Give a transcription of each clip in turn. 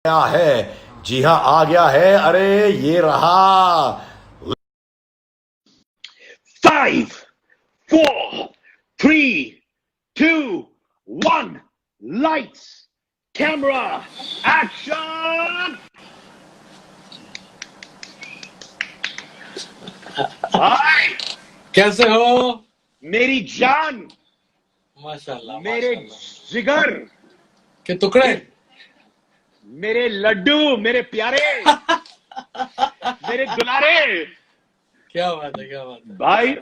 गया है। जी हाँ, आ गया है। अरे ये रहा। 5, 4, 3, 2, 1. Lights, camera, action! भाई कैसे हो? मेरी जान, माशाल्लाह मेरे माशाल्लाह। जिगर, के टुकड़े। मेरे लड्डू, मेरे प्यारे, मेरे दुलारे। क्या बात है, क्या बात है भाई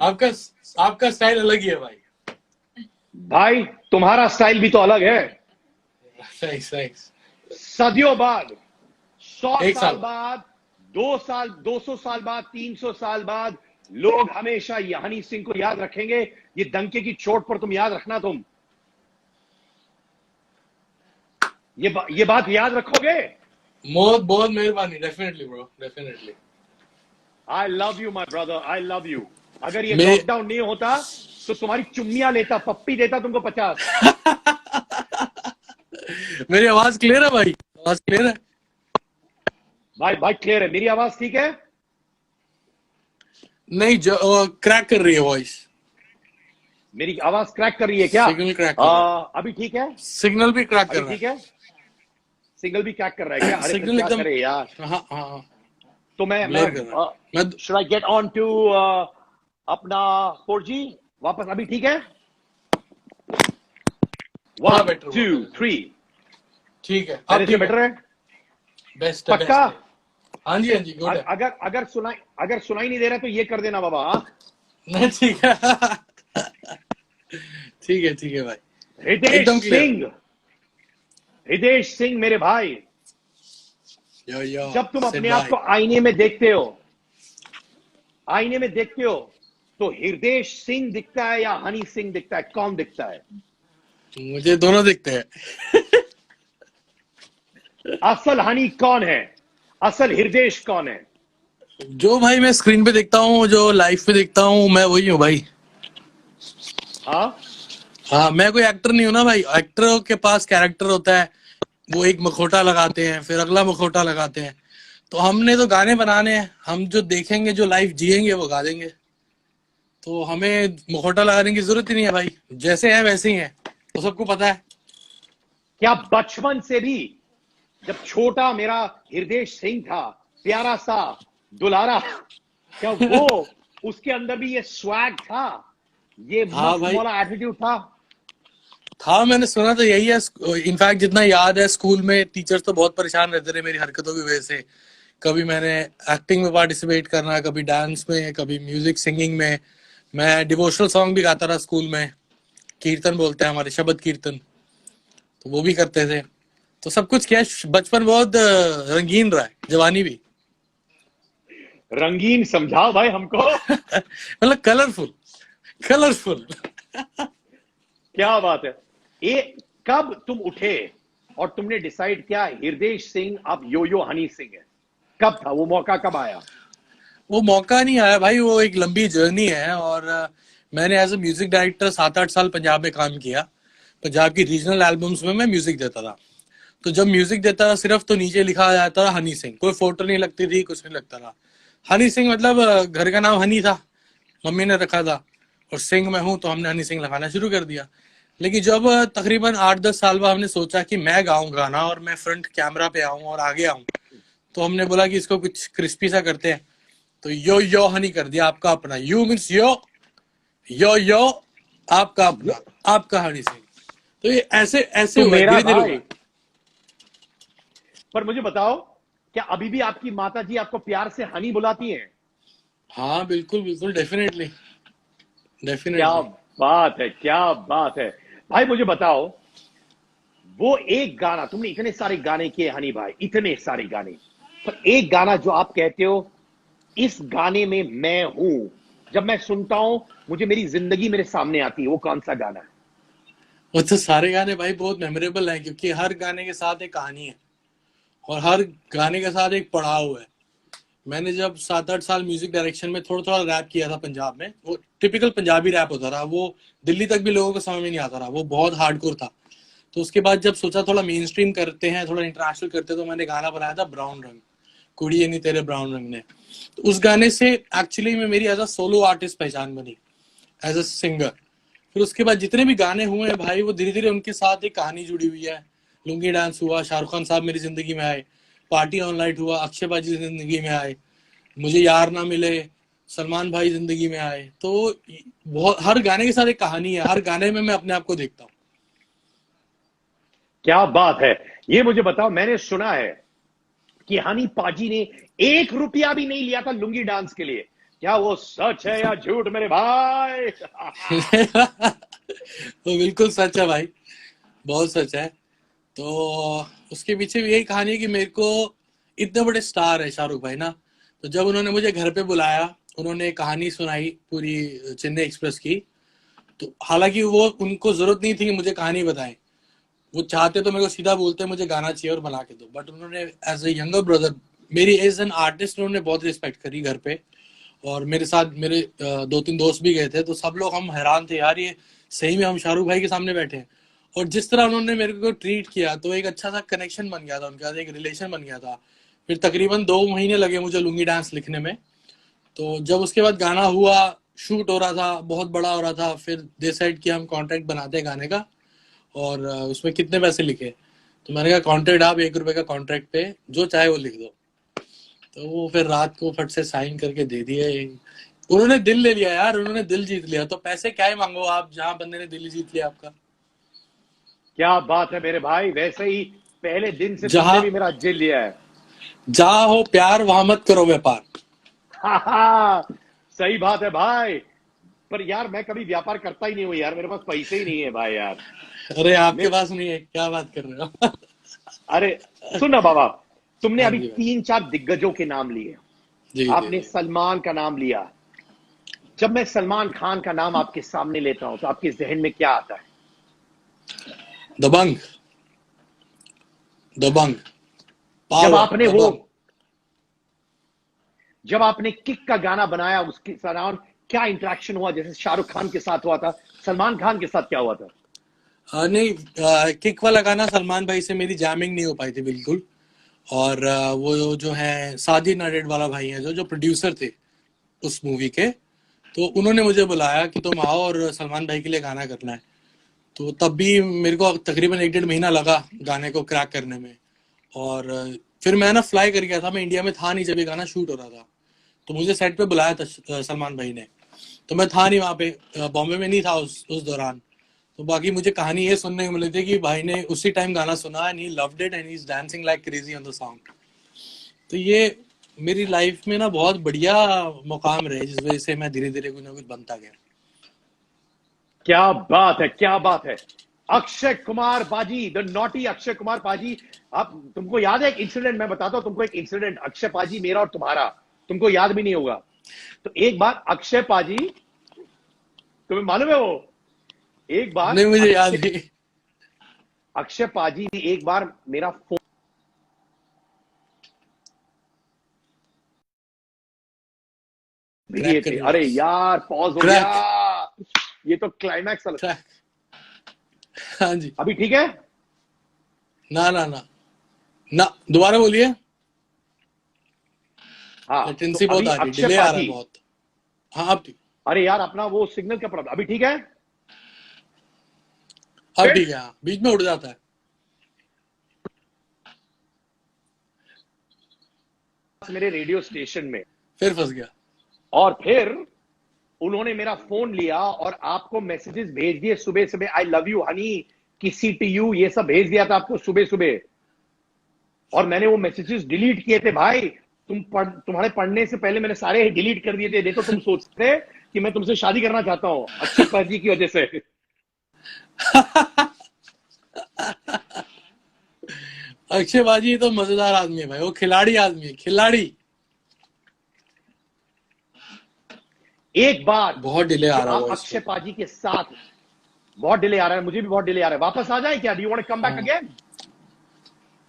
आपका स्टाइल अलग ही है भाई। भाई तुम्हारा स्टाइल भी तो अलग है। सही सही। सदियों बाद, 100 एक साल साल बाद, 2 साल, 200 साल बाद, 300 साल बाद लोग हमेशा ये हनी सिंह को याद रखेंगे। ये डंके की चोट पर तुम याद रखना। तुम ये बात याद रखोगे। बहुत बहुत मेहरबानी। Definitely bro, definitely. I love you my brother, I love you. अगर ये मैं लॉकडाउन नहीं होता तो तुम्हारी चुम्मियां लेता, पप्पी देता तुमको 50। मेरी आवाज क्लियर है भाई? आवाज क्लियर है? भाई क्लियर है। मेरी आवाज ठीक है? नहीं, जो क्रैक कर रही है वॉइस। मेरी आवाज क्रैक कर रही है क्या? सिग्नल क्रैक कर रहा है। अभी ठीक है? सिग्नल भी क्रैक कर अभी रहा ठीक है? सिग्नल भी क्रैक कर रहा है क्या? है। अरे फिर सिग्नल क्या एकदम। करे यार। हाँ हाँ। तो मैं ब्लर कर रहा है। मैं should I get on to अपना 4G वापस? अभी ठीक है? थोड़ा 1, बेटर 2, हुआ। 3। ठीक है, अब पहले से ठीक बेटर है? बेस्ट है, पक्का? बेस्ट है। हाँ जी हाँ जी, गुड है। अगर सुनाई नहीं दे रहा तो ये कर देना बाबा। हाँ? नहीं ठीक है। ठीक है भाई। हृदय एकदम क्लियर। सिंह, हृदय सिंह मेरे भाई, यो जब तुम सिड अपने आप भाई। को आईने में देखते हो तो हृदय सिंह दिखता है या हनी सिंह दिखता है? कौन दिखता है? मुझे दोनों दिखते हैं। असल हनी कौन है? असल हृदय कौन है? जो भाई मैं स्क्रीन पे देखता हूँ, जो लाइव पे देखता हूँ, मैं वही हूँ भाई। हाँ, हाँ, मैं कोई एक्टर नहीं हूँ ना भाई। एक्टरों के पास कैरेक्टर होता है। वो एक मखौटा लगाते हैं, फिर अगला मखौटा लगाते हैं। तो हमने तो गाने बनाने हैं। हम जो देखेंगे, जो लाइव जिएंगे, वो गा देंगे। तो हमें मुखौटा लगाने की जरूरत ही नहीं है भाई। जैसे है वैसे ही है, तो सबको पता है। क्या बचपन से भी जब छोटा मेरा हृदय सिंह था, प्यारा सा, दुलारा, क्या वो उसके अंदर भी ये स्वैग था, ये हाँ मस्त भाई, मौला एटीट्यूड था? मैंने सुना तो यही है। इनफैक्ट जितना याद है, स्कूल में टीचर्स तो बहुत परेशान रहते थे मेरी हरकतों की वजह से। कभी मैंने एक्टिंग में पार्टिसिपेट करना, कभी डांस में, कभी म्यूजिक सिंगिंग में। मैं डिवोशनल सॉन्ग भी गाता रहा स्कूल में। कीर्तन बोलते हैं हमारे, शबद कीर्तन। तो वो भी करते थे। तो सब कुछ किया है। बचपन बहुत रंगीन रहा है, जवानी भी। रंगीन समझाओ भाई हमको। मतलब कलरफुल, कलरफुल। क्या बात है। ये कब तुम उठे और तुमने डिसाइड किया हृदय सिंह अब यो हनी सिंह है? कब था वो मौका, कब आया? वो मौका नहीं आया भाई, वो एक लंबी जर्नी है। और मैंने एज ए म्यूजिक डायरेक्टर 7-8 साल पंजाब में काम किया। पंजाब की रीजनल एल्बम्स में मैं म्यूजिक देता था। तो जब म्यूजिक देता था सिर्फ, तो नीचे लिखा जाता था हनी सिंह। कोई फोटो नहीं लगती थी, कुछ नहीं लगता था। हनी सिंह मतलब घर का नाम हनी था, मम्मी ने रखा था। और सिंह मैं हूं, तो हमने हनी सिंह लगाना शुरू कर दिया। लेकिन जब तकरीबन 8-10 साल बाद हमने सोचा कि मैं गाऊं गाना और मैं फ्रंट कैमरा पे आऊं और आगे आऊं, तो हमने बोला कि इसको कुछ क्रिस्पी सा करते हैं। तो यो हनी कर दिया। आपका अपना, यू मीन्स यो आपका अपना, आपका हनी सिंह। तो ये ऐसे ऐसे तो हुआ, मेरा धीरे धीरे हुआ। भाई, पर मुझे बताओ, क्या अभी भी आपकी माता जी आपको प्यार से हनी बुलाती हैं? हाँ बिल्कुल बिल्कुल, डेफिनेटली क्या डेफिनेटली। बात है, क्या बात है। भाई मुझे बताओ, वो एक गाना, तुमने इतने सारे गाने किए हनी भाई, इतने सारे गाने, पर एक गाना जो आप कहते हो इस गाने में मैं हूं, जब मैं सुनता हूं मुझे मेरी जिंदगी मेरे सामने आती है, वो कौन सा गाना है? वो तो सारे गाने भाई बहुत मेमोरेबल हैं, क्योंकि हर गाने के साथ एक कहानी है। और हर गाने के साथ एक पड़ाव है। मैंने जब 7-8 साल म्यूजिक डायरेक्शन में थोड़ा थोड़ा रैप किया था पंजाब में, वो टिपिकल पंजाबी रैप होता था। वो दिल्ली तक भी लोगों को समझ में नहीं आता था, वो बहुत हार्डकोर था। तो उसके बाद जब सोचा थोड़ा मेन स्ट्रीम करते हैं, थोड़ा इंटरनेशनल करते हैं, तो मैंने गाना बनाया था ब्राउन रंग, कुड़िए नहीं तेरे ब्राउन रंग ने। तो उस गाने से एक्चुअली में मेरी एज अ सोलो आर्टिस्ट पहचान बनी, एज अ सिंगर। फिर उसके बाद जितने भी गाने हुए हैं भाई, वो धीरे धीरे उनके साथ एक कहानी जुड़ी हुई है। लुंगी डांस हुआ, शाहरुख खान साहब मेरी जिंदगी में आए, पार्टी ऑन लाइट हुआ, अक्षय बाजी जिंदगी में आए, मुझे यार ना मिले, सलमान भाई जिंदगी में आए। तो बहुत, हर गाने के साथ एक कहानी है, हर गाने में मैं अपने आप को देखता हूँ। क्या बात है। ये मुझे बताओ, मैंने सुना है कि हनी पाजी ने 1 रुपया भी नहीं लिया था लुंगी डांस के लिए, क्या वो सच है या झूठ मेरे भाई? तो बिल्कुल सच है भाई, बहुत सच है। तो उसके पीछे भी यही कहानी है कि मेरे को, इतने बड़े स्टार है शाहरुख भाई ना, तो जब उन्होंने मुझे घर पे बुलाया, उन्होंने कहानी सुनाई पूरी चेन्नई एक्सप्रेस की। तो हालांकि वो, उनको जरूरत नहीं थी कि मुझे कहानी बताएं, वो चाहते तो मेरे को सीधा बोलते मुझे गाना चाहिए और बना के दो। बट उन्होंने एज ए यंगर ब्रदर, मेरी एज एन आर्टिस्ट उन्होंने बहुत रिस्पेक्ट करी घर पे। और मेरे साथ मेरे 2-3 दोस्त भी गए थे, तो सब लोग हम हैरान थे यार, ये सही में हम शाहरुख भाई के सामने बैठे हैं। और जिस तरह उन्होंने मेरे को ट्रीट किया, तो एक अच्छा सा कनेक्शन बन गया था उनके साथ, एक रिलेशन बन गया था। फिर तकरीबन 2 महीने लगे मुझे लुंगी डांस लिखने में। तो जब उसके बाद गाना हुआ, शूट हो रहा था, बहुत बड़ा हो रहा था, फिर डिसाइड किया हम कॉन्ट्रैक्ट बनाते हैं गाने का, और उसमें कितने पैसे लिखे। तो मैंने कहा कॉन्ट्रैक्ट आप 1 रुपए का कॉन्ट्रैक्ट पे जो चाहे वो लिख दो। तो वो फिर रात को फट से साइन करके दे दिए। उन्होंने दिल ले लिया यार, उन्होंने दिल जीत लिया, तो पैसे क्या ही मांगो आप, जहां बंदे ने दिल ही जीत लिया आपका। क्या बात है मेरे भाई, वैसे ही पहले दिन से तुमने जहां भी मेरा दिल लिया है। जहां हो प्यार, वहां मत करो व्यापार। सही बात है भाई। पर यार मैं कभी व्यापार करता ही नहीं हूं यार, मेरे पास पैसे ही नहीं है भाई यार। अरे आपके मैं पास नहीं है, क्या बात कर रहे हो? अरे सुन ना बाबा, तुमने हाँ अभी जी भाई। 3-4 दिग्गजों के नाम लिए, जी जी आपने जी। सलमान का नाम लिया। जब मैं सलमान खान का नाम आपके सामने लेता हूं तो आपके जहन में क्या आता है? दबंग, दबंग, जब पावर, आपने वो दबंग। जब आपने किक का गाना बनाया, उसके दौरान क्या इंटरेक्शन हुआ? जैसे शाहरुख खान के साथ हुआ था, सलमान खान के साथ क्या हुआ था? नहीं, किक वाला गाना सलमान भाई से मेरी जैमिंग नहीं हो पाई थी बिल्कुल। और वो जो है साजिद नाडेड वाला भाई है, जो जो प्रोड्यूसर थे उस मूवी के, तो उन्होंने मुझे बुलाया कि तुम आओ और सलमान भाई के लिए गाना करना है। तो तब भी मेरे को तकरीबन 1-1.5 महीना लगा गाने को क्रैक करने में। और फिर मैं ना फ्लाई कर गया था, मैं इंडिया में था नहीं जब ये गाना शूट हो रहा था। तो मुझे सेट पे बुलाया था सलमान भाई ने, तो मैं था नहीं वहाँ पे, बॉम्बे में नहीं था उस दौरान। तो बाकी मुझे कहानी ये सुनने को मिली थी कि भाई ने उसी टाइम गाना सुना and he loved it and he is dancing like crazy on the song. तो ये मेरी लाइफ में ना बहुत बढ़िया मुकाम रहे, जिस वजह से मैं धीरे धीरे कुछ ना कुछ बनता गया। क्या बात है, क्या बात है। अक्षय कुमार पाजी, द नॉटी अक्षय कुमार पाजी। आप, तुमको याद है एक इंसिडेंट? मैं बताता हूं तुमको एक इंसिडेंट, अक्षय पाजी मेरा और तुम्हारा, तुमको याद भी नहीं होगा। तो एक बार अक्षय पाजी, तुम्हें मालूम है वो, एक बार नहीं, मुझे याद अक्षय नहीं। अक्षय पाजी ने एक बार मेरा फोन दिए क्रैक कर थे। दिया। अरे यार पॉज हो गया, क्रैक, ये तो क्लाइमैक्स। क्रैक। हाँ जी। अभी ठीक है? ना ना ना ना, दोबारा बोलिए। हाँ, तो लेटेंसी बहुत अभी आ रही है, अक्षय डिले आ रहा है पाजी, बहुत। हाँ अब ठीक, अरे यार अपना वो सिग्नल का प्रॉब्लम, अभी ठीक है? अब ठीक है। हाँ, बीच में उड़ जाता है। मेरे रेडियो स्टेशन में, फिर फंस गया। और फिर उन्होंने मेरा फोन लिया और आपको मैसेजेस भेज दिए सुबह सुबह, आई लव यू हनी, किसी टी यू, ये सब भेज दिया था आपको सुबह सुबह। और मैंने वो मैसेजेस डिलीट किए थे भाई। तुम्हारे पढ़ने से पहले मैंने सारे डिलीट कर दिए थे। देखो तुम सोचते कि मैं तुमसे शादी करना चाहता हूं अक्षय पाजी की वजह से। अक्षय बाजी तो मजेदार आदमी है भाई, वो खिलाड़ी आदमी है, खिलाड़ी। एक बार बहुत डिले आ जो रहा है आप वॉइस अक्षय पे। पाजी के साथ, बहुत डिले आ रहा है, मुझे भी बहुत डिले आ रहा है, वापस आ जाए क्या? Do you want to come back हाँ अगेन?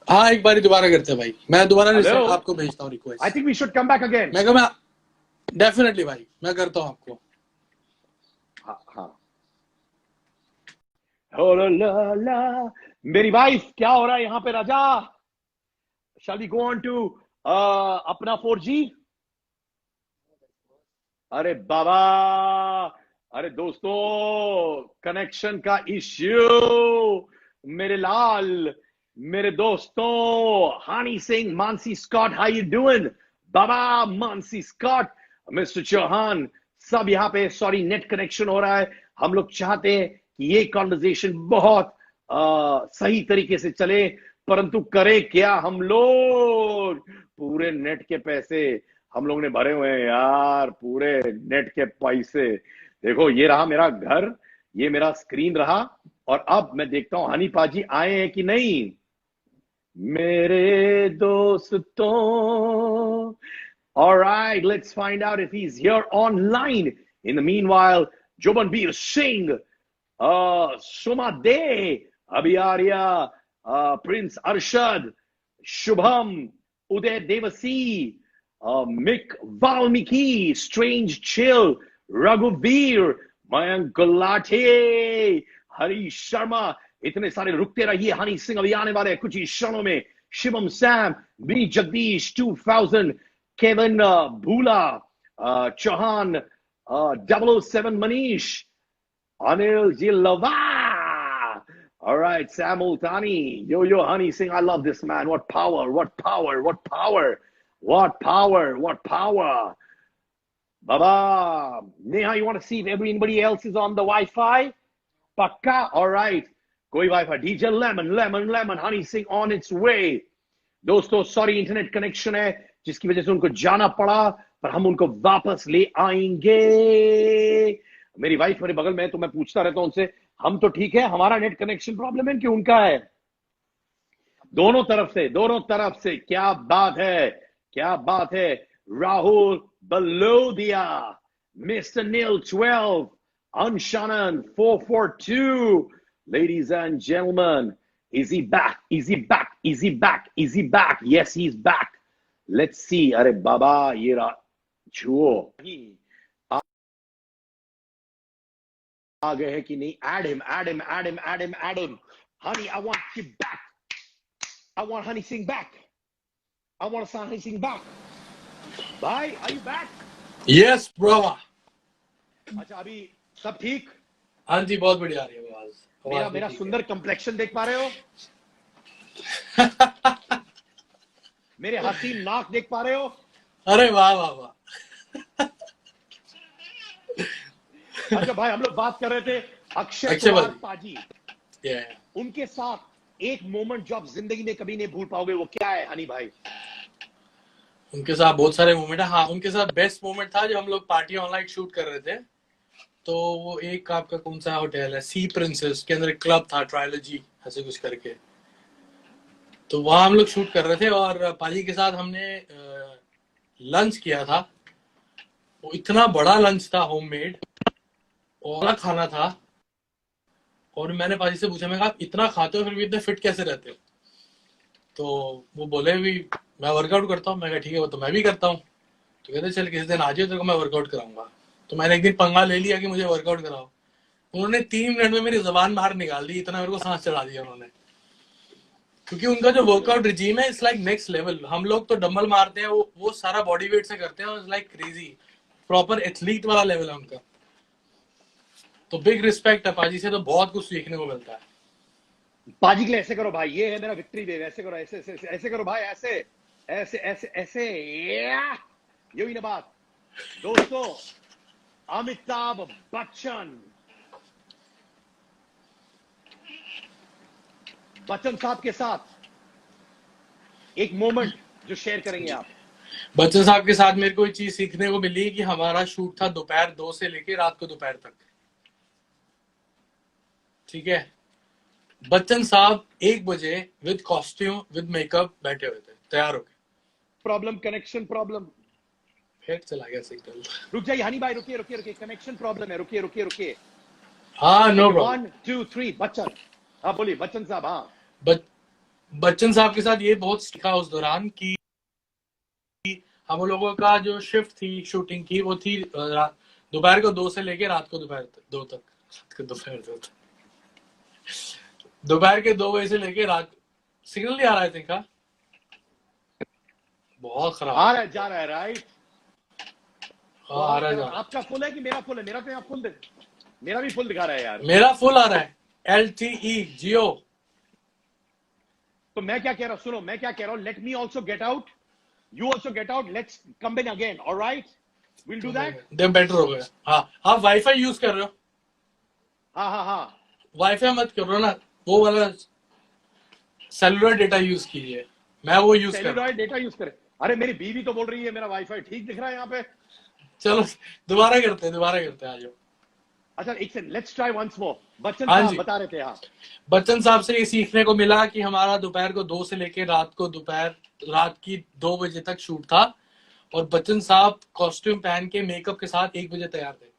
हाँ, एक बार दोबारा करते हैं भाई, मैं दोबारा हेलो, आपको भेजता हूँ I request. Think we should come back again. मैं डेफिनेटली भाई, मैं करता हूँ आपको। हाँ हाँ। Oh la la la, मेरी वाइफ, क्या हो रहा है यहां पे राजा? Shall we go on to अपना 4G? अरे बाबा, अरे दोस्तों, कनेक्शन का इश्यू, मेरे लाल, मेरे दोस्तों, Honey Singh, Mansi Scott, how you doing बाबा? मानसी स्कॉट, मिस्टर चौहान, सब यहाँ पे, सॉरी नेट कनेक्शन हो रहा है। हम लोग चाहते हैं कि ये कॉन्वर्जेशन बहुत सही तरीके से चले, परंतु करे क्या हम लोग? पूरे नेट के पैसे हम लोग ने भरे हुए हैं यार, पूरे नेट के पैसे। देखो, ये रहा मेरा घर, ये मेरा स्क्रीन रहा, और अब मैं देखता हूं हनी पाजी आए हैं कि नहीं। मेरे दोस्तों, all right, let's find out if he's here online. In the meanwhile, Jobanbir Singh, Suma De, Abhiarya, Prince Arshad, Shubham, Uday Devasi, Mick Valmiki, Strange Chill, Raghuveer, Mayank Gulati, Harish Sharma, इतने सारे रुकते रहिए, हनी सिंह अभी आने वाले कुछ ही क्षणों में। Shivam Sam, B Jagdish 2000, Kevin Bhula, Chauhan, 007 Manish, Anil Jilava. All right, Sam Ultani. Yo, Honey Singh. I love this man. What power, what power, what power, what power, what power. Baba. Neha, you want to see if anybody else is on the Wi-Fi? Pakka. All right. Koi Wi-Fi. DJ Lemon. Honey Singh on its way. दोस्तों, sorry internet connection है जिसकी वजह से उनको जाना पड़ा, पर हम उनको वापस ले आएंगे। मेरी वाइफ मेरे बगल में है, तो मैं पूछता रहता हूं उनसे, हम तो ठीक है, हमारा नेट कनेक्शन प्रॉब्लम है कि उनका है? दोनों तरफ से क्या बात है। Rahul बलोदिया, mister nil 12, Anshanan 442, ladies and gentlemen, is he back? Yes, he's back. Let's see. अरे बाबा, ये रहा छुओ, आ गए हैं कि नहीं? Add him. Honey, I want you back. I want Honey Singh back. I want Honey Singh back. Bhai, are you back? Yes, bro. अच्छा, अभी सब ठीक? हाँ जी, बहुत बढ़िया आ रही है आवाज। मेरा सुंदर कंप्लेक्शन देख पा रहे हो? मेरे हसीन नाक देख पा रहे हो? अरे वाह। अच्छा भाई, हम लोग बात कर रहे थे अक्षय कुमार पाजी, उनके साथ एक मोमेंट जो आप जिंदगी में कभी नहीं भूल पाओगे, वो क्या है हनी भाई? उनके साथ बहुत सारे मोमेंट है। हाँ, उनके साथ बेस्ट मोमेंट था जब हम लोग पार्टी ऑनलाइन शूट कर रहे थे। तो वो एक आपका कौन सा होटल है, सी प्रिंसेस के अंदर एक क्लब था, ट्रायलॉजी ऐसे कुछ करके, तो वहां हम लोग शूट कर रहे थे और पाजी के साथ हमने लंच किया था। वो इतना बड़ा लंच था, होममेड और खाना था। और मैंने पाजी से पूछा, मैं कहा इतना खाते हो फिर भी इतने फिट कैसे रहते हो? तो वो बोले भी मैं वर्कआउट करता हूँ। मैं कहा ठीक है, वो तो मैं भी करता हूँ। तो कहते चल किसी दिन आ जाओ, तेरे को मैं वर्कआउट कराऊंगा। तो मैंने एक दिन पंगा ले लिया कि मुझे वर्कआउट कराओ। उन्होंने 3 मिनट में मेरी जबान बाहर निकाल दी, इतना मेरे को सांस चढ़ा दिया उन्होंने। क्योंकि उनका जो वर्कआउट रिजीम है, इट्स लाइक नेक्स्ट लेवल। हम लोग तो डंबल मारते हैं, वो सारा बॉडी वेट से करते हैं, it's like crazy, proper athlete वाला लेवल है उनका। तो बिग रिस्पेक्ट है पाजी से, तो बहुत कुछ सीखने को मिलता है। पाजी के लिए ऐसे करो भाई, ये है मेरा विक्ट्री वेव। ऐसे करो, ऐसे करो भाई, ऐसे यही ना बात। दोस्तों, अमिताभ बच्चन साहब के साथ एक मोमेंट जो शेयर करेंगे आप। बच्चन साहब के साथ मेरे को एक चीज सीखने को मिली कि हमारा शूट था दोपहर 2 से लेके रात को दोपहर तक, ठीक है। बच्चन साहब 1 बजे विद कॉस्ट्यूम विद मेकअप बैठे हुए थे, तैयार हो गए। प्रॉब्लम, कनेक्शन प्रॉब्लम, फिर चला गया सिग्नल। रुक जाइए हनी भाई, रुकिए, कनेक्शन प्रॉब्लम है, रुकिए। हाँ, नो प्रॉब्लम। 1 2 3 बच्चन, हाँ बोलिए बच्चन साहब। हाँ, बच्चन साहब के साथ ये बहुत सीखा उस दौरान कि हम लोगों का जो शिफ्ट थी शूटिंग की, वो थी दोपहर को 2 से लेके रात को दोपहर 2 तक। दोपहर के 2 बजे से लेके रात, सिग्नल नहीं आ रहा है थिंक। हाँ, बहुत खराब। आ रहा है, जा रहा है, राइट। हाँ, आ रहा है, जा रहा है। आपका फुल है कि मेरा फुल है? मेरा तो यहाँ फुल मेरा भी फुल दिखा रहा है यार। मेरा फुल आ रहा है, LTE जियो। तो मैं क्या कह रहा हूँ, सुनो, मैं क्या कह रहा हूँ, let me also get out, you also get out, let's come in again, alright, will do that. Then better हो गया। हाँ, आप वाईफाई यूज कर रहे हो? हाँ हाँ हाँ, वाईफाई मत करो ना, वो वाला सेलुलर डेटा यूज कीजिए। मैं वो यूज कर रहा हूँ। सेल्यूलॉइड डेटा यूज करे। अरे मेरी बीवी तो बोल रही है मेरा वाईफाई ठीक दिख रहा है यहाँ पे। चलो दोबारा करते हैं, आ जाओ। अच्छा एक second, let's try once more. Bachchan हाँ साहब जी। बता रहे थे। हाँ, बच्चन साहब से ये सीखने को मिला कि हमारा दोपहर को 2 से लेके रात की 2 बजे तक शूट था, और बच्चन साहब कॉस्ट्यूम पहन के मेकअप के साथ 1 बजे तैयार थे।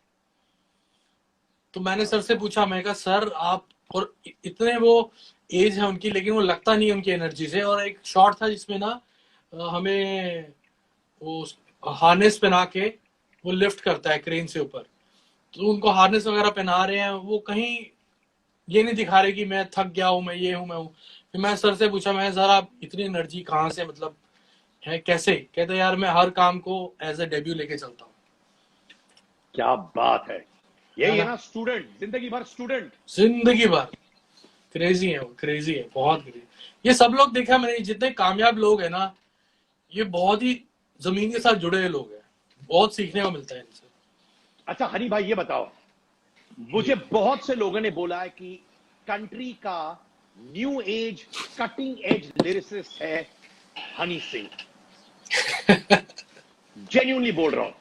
तो मैंने सर से पूछा, मैं कहा सर आप, और इतने वो एज है उनकी, लेकिन वो लगता नहीं है उनकी एनर्जी से। और एक शॉट था जिसमें ना हमें वो हार्नेस पहना के वो लिफ्ट करता है क्रेन से ऊपर, तो उनको हार्नेस वगैरह पहना रहे हैं, वो कहीं ये नहीं दिखा रहे कि मैं थक गया हूँ, मैं ये हूँ, मैं हूँ। फिर मैं सर से पूछा, मैं सर आप इतनी एनर्जी कहाँ से, मतलब है कैसे? कहते यार मैं हर काम को एज ए डेब्यू लेके चलता हूँ। क्या बात है, यही है ना? ना स्टूडेंट, जिंदगी भर स्टूडेंट। जिंदगी भर क्रेजी है वो, क्रेजी है, बहुत क्रेजी। ये सब लोग देखा मैंने, जितने कामयाब लोग हैं ना, ये बहुत ही जमीन के साथ जुड़े हुए लोग हैं, बहुत सीखने को मिलता है इनसे। अच्छा हनी भाई ये बताओ, मुझे बहुत से लोगों ने बोला है कि कंट्री का new age cutting edge lyricist है हनी सिंह। जेन्युइनली बोल रहा हूं,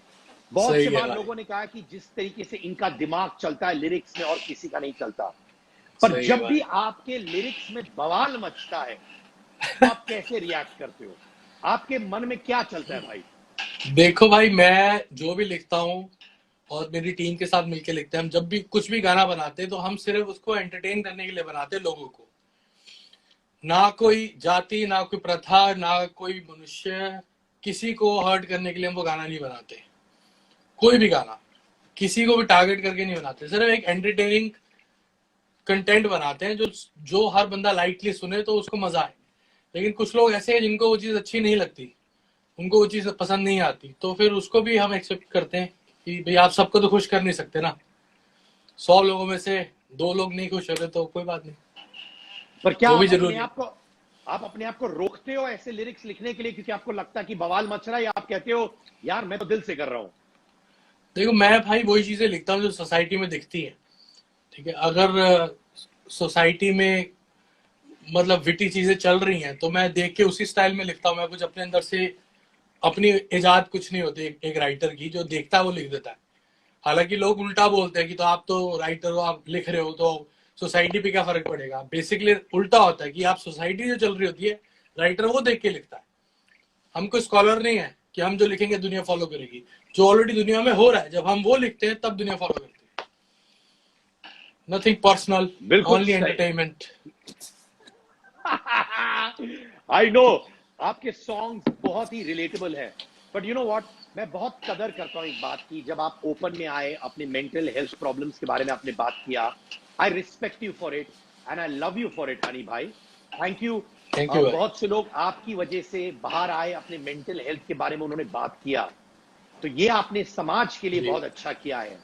बहुत सही से है बार भाई। लोगों ने कहा कि जिस तरीके से इनका दिमाग चलता है लिरिक्स में और किसी का नहीं चलता। पर सही है जब भाई। भी आपके लिरिक्स में बवाल मचता है तो आप कैसे रिएक्ट करते हो? आपके मन में क्या चलता है भाई? देखो भाई, मैं जो भी लिखता हूँ और मेरी टीम के साथ मिलके लिखते हैं, हम जब भी कुछ भी गाना बनाते हैं तो हम सिर्फ उसको एंटरटेन करने के लिए बनाते हैं लोगों को। ना कोई जाति, ना कोई प्रथा, ना कोई मनुष्य, किसी को हर्ट करने के लिए हम वो गाना नहीं बनाते। कोई भी गाना किसी को भी टारगेट करके नहीं बनाते, सिर्फ एक एंटरटेनिंग कंटेंट बनाते हैं जो जो हर बंदा लाइटली सुने तो उसको मजा आए। लेकिन कुछ लोग ऐसे हैं जिनको वो चीज अच्छी नहीं लगती, उनको वो चीज पसंद नहीं आती, तो फिर उसको भी हम एक्सेप्ट करते हैं कि भाई आप सबको तो खुश कर नहीं सकते ना। 100 लोगों में से 2 लोग नहीं खुश हो रहे तो कोई बात नहीं, पर क्या वो भी आप जरूरी है। अपने आप को रोकते हो ऐसे लिरिक्स लिखने के लिए क्योंकि आपको लगता है कि बवाल मच रहा है, या आप कहते हो यार मैं तो दिल से कर रहा हूं? देखो मैं भाई वही चीजें लिखता हूँ जो सोसाइटी में दिखती है। ठीक है, अगर सोसाइटी में मतलब विटी चीजें चल रही हैं तो मैं देख के उसी स्टाइल में लिखता हूँ। मैं कुछ अपने अंदर से अपनी इजाद कुछ नहीं होती, एक राइटर की जो देखता है वो लिख देता है। हालांकि लोग उल्टा बोलते हैं कि तो आप तो राइटर हो, आप लिख रहे हो तो सोसाइटी पे क्या फर्क पड़ेगा। बेसिकली उल्टा होता है कि आप सोसाइटी जो चल रही होती है, राइटर वो देख के लिखता है। हम कोई स्कॉलर नहीं है कि हम जो लिखेंगे दुनिया फॉलो करेगी। जो ऑलरेडी दुनिया में हो रहा है, जब हम वो लिखते हैं तब दुनिया फॉलो करती है। नथिंग पर्सनल, बिल्कुल ओनली सही। एंटरटेनमेंट। आई नो आपके सॉन्ग्स बहुत ही रिलेटेबल है, बट यू नो व्हाट, मैं बहुत कदर करता हूं एक बात की, जब आप ओपन में आए अपने मेंटल हेल्थ प्रॉब्लम्स के बारे में आपने बात किया। I respect you for it and I love you for it Honey भाई, थैंक यू। थैंक यू भाई। बहुत से लोग आपकी वजह से बाहर आए, अपने मेंटल हेल्थ के बारे में उन्होंने बात किया, तो ये आपने समाज के लिए जी। बहुत अच्छा किया है।